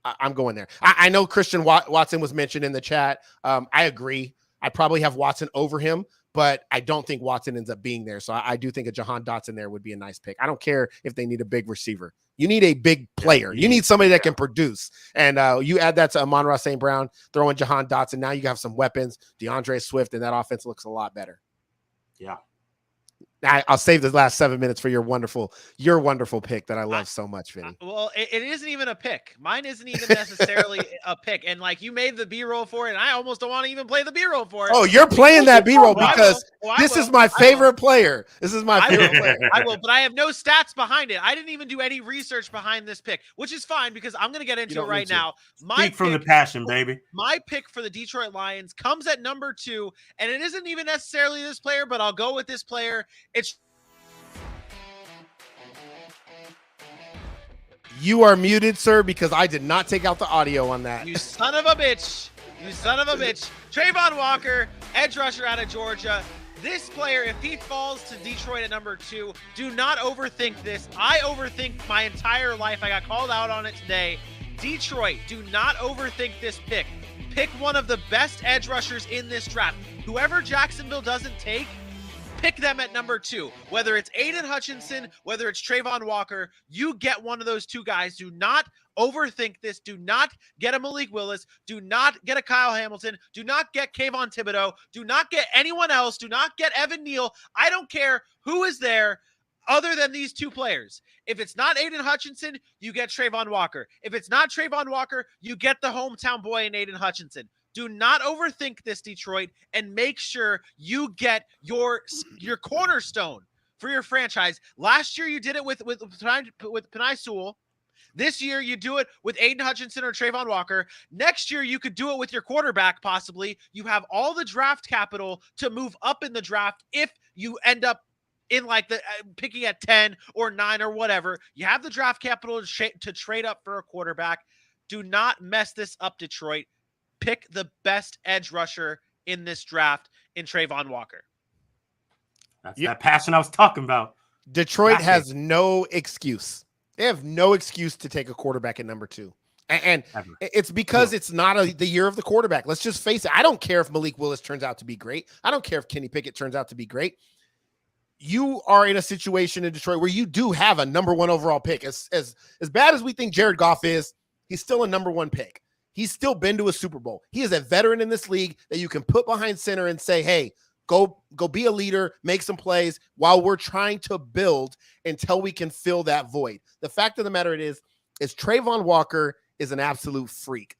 I'm going there. I know Christian Watson was mentioned in the chat. I agree. I probably have Watson over him, but I don't think Watson ends up being there. So I do think a Jahan Dotson there would be a nice pick. I don't care if they need a big receiver. You need a big player. You need somebody that can produce. And you add that to Amon-Ra St. Brown, throw in Jahan Dotson. Now you have some weapons, DeAndre Swift, and that offense looks a lot better. Yeah. I'll save the last 7 minutes for your wonderful pick that I love so much, Vinny. Well, it isn't even a pick. Mine isn't even necessarily a pick. And like you made the B-roll for it, and I almost don't want to even play the B-roll for it. Oh, you're playing that B-roll because this is my favorite player. This is my favorite player. I will, but I have no stats behind it. I didn't even do any research behind this pick, which is fine because I'm going to get into it right now. Speak from the passion, baby. My pick for the Detroit Lions comes at number 2, and it isn't even necessarily this player, but I'll go with this player. You are muted, sir, because I did not take out the audio on that. You son of a bitch. Trayvon Walker, edge rusher out of Georgia. This player, if he falls to Detroit at number 2, do not overthink this. I overthink my entire life. I got called out on it today. Detroit, do not overthink this pick. Pick one of the best edge rushers in this draft. Whoever Jacksonville doesn't take, pick them at number 2. Whether it's Aiden Hutchinson, whether it's Trayvon Walker, you get one of those two guys. Do not overthink this. Do not get a Malik Willis. Do not get a Kyle Hamilton. Do not get Kayvon Thibodeau. Do not get anyone else. Do not get Evan Neal. I don't care who is there other than these two players. If it's not Aiden Hutchinson, you get Trayvon Walker. If it's not Trayvon Walker, you get the hometown boy in Aiden Hutchinson. Do not overthink this, Detroit, and make sure you get your cornerstone for your franchise. Last year, you did it with Penei Sewell. This year, you do it with Aiden Hutchinson or Trayvon Walker. Next year, you could do it with your quarterback, possibly. You have all the draft capital to move up in the draft if you end up in like the picking at 10 or 9 or whatever. You have the draft capital to trade up for a quarterback. Do not mess this up, Detroit. Pick the best edge rusher in this draft in Trayvon Walker. That's that passion I was talking about. Detroit has no excuse. They have no excuse to take a quarterback at number 2. And it's because it's not the year of the quarterback. Let's just face it. I don't care if Malik Willis turns out to be great. I don't care if Kenny Pickett turns out to be great. You are in a situation in Detroit where you do have a number 1 overall pick. As bad as we think Jared Goff is, he's still a number 1 pick. He's still been to a Super Bowl. He is a veteran in this league that you can put behind center and say, hey, go be a leader, make some plays while we're trying to build until we can fill that void. The fact of the matter is Trayvon Walker is an absolute freak.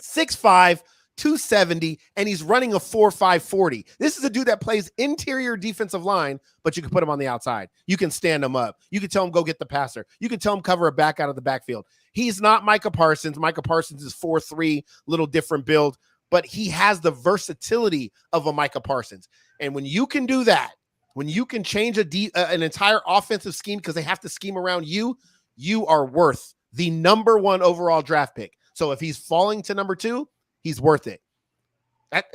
6'5", 270, and he's running a 4.5 40. This is a dude that plays interior defensive line, but you can put him on the outside. You can stand him up. You can tell him go get the passer. You can tell him cover a back out of the backfield. He's not Micah Parsons. Micah Parsons is 4'3", little different build, but he has the versatility of a Micah Parsons. And when you can do that, when you can change an entire offensive scheme because they have to scheme around you, you are worth the number 1 overall draft pick. So if he's falling to number 2, he's worth it.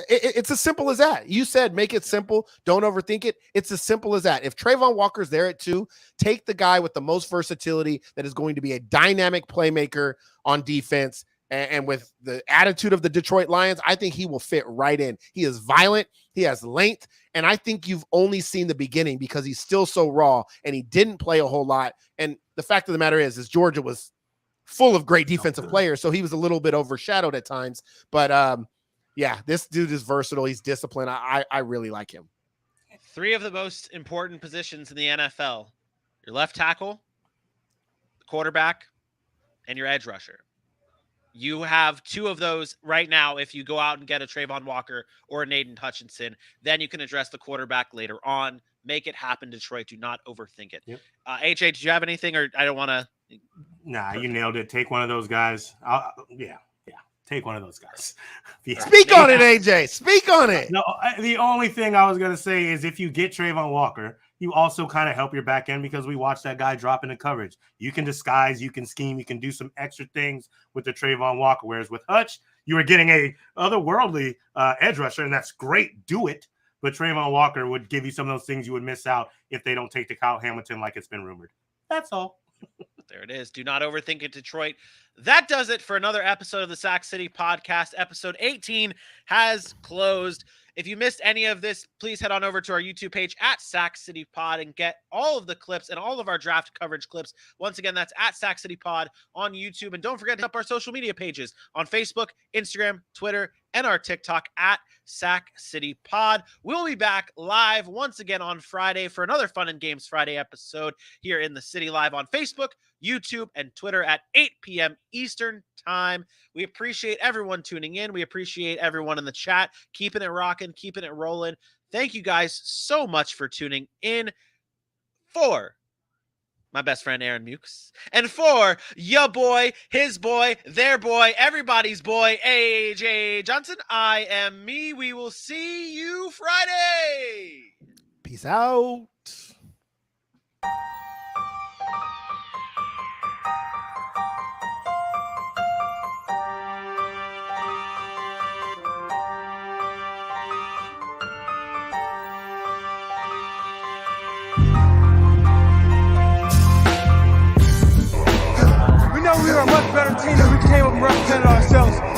It's as simple as that. You said make it simple. Don't overthink it. It's as simple as that. If Trayvon Walker's there at 2, take the guy with the most versatility that is going to be a dynamic playmaker on defense. And with the attitude of the Detroit Lions, I think he will fit right in. He is violent. He has length. And I think you've only seen the beginning because he's still so raw and he didn't play a whole lot. And the fact of the matter is Georgia was full of great defensive players, so he was a little bit overshadowed at times. But, yeah, this dude is versatile. He's disciplined. I really like him. 3 of the most important positions in the NFL: your left tackle, the quarterback, and your edge rusher. You have 2 of those right now. If you go out and get a Trayvon Walker or a Aiden Hutchinson, then you can address the quarterback later on. Make it happen, Detroit. Do not overthink it. Yep. AJ, did you have anything, or I don't want to? Nah, you nailed it. Take one of those guys. Yeah. Take one of those guys. Yeah. Speak on it, AJ. Speak on it. No, the only thing I was going to say is if you get Trayvon Walker, you also kind of help your back end because we watched that guy drop into coverage. You can disguise, you can scheme, you can do some extra things with the Trayvon Walker. Whereas with Hutch, you were getting a otherworldly edge rusher, and that's great. Do it. But Trayvon Walker would give you some of those things you would miss out if they don't take the Kyle Hamilton like it's been rumored. That's all. There it is. Do not overthink it, Detroit. That does it for another episode of the Sac City Podcast. Episode 18 has closed. If you missed any of this, please head on over to our YouTube page at Sac City Pod and get all of the clips and all of our draft coverage clips. Once again, that's at Sac City Pod on YouTube. And don't forget to hit up our social media pages on Facebook, Instagram, Twitter, and our TikTok at Sac City Pod. We'll be back live once again on Friday for another Fun and Games Friday episode here in the City Live on Facebook, YouTube, and Twitter at 8 p.m. Eastern Time. We appreciate everyone tuning in. We appreciate everyone in the chat, keeping it rocking, keeping it rolling. Thank you guys so much for tuning in. For my best friend, Aaron Mukes, and for your boy, his boy, their boy, everybody's boy, AJ Johnson, I am me. We will see you Friday. Peace out. know we were a much better team than we came up and represented ourselves.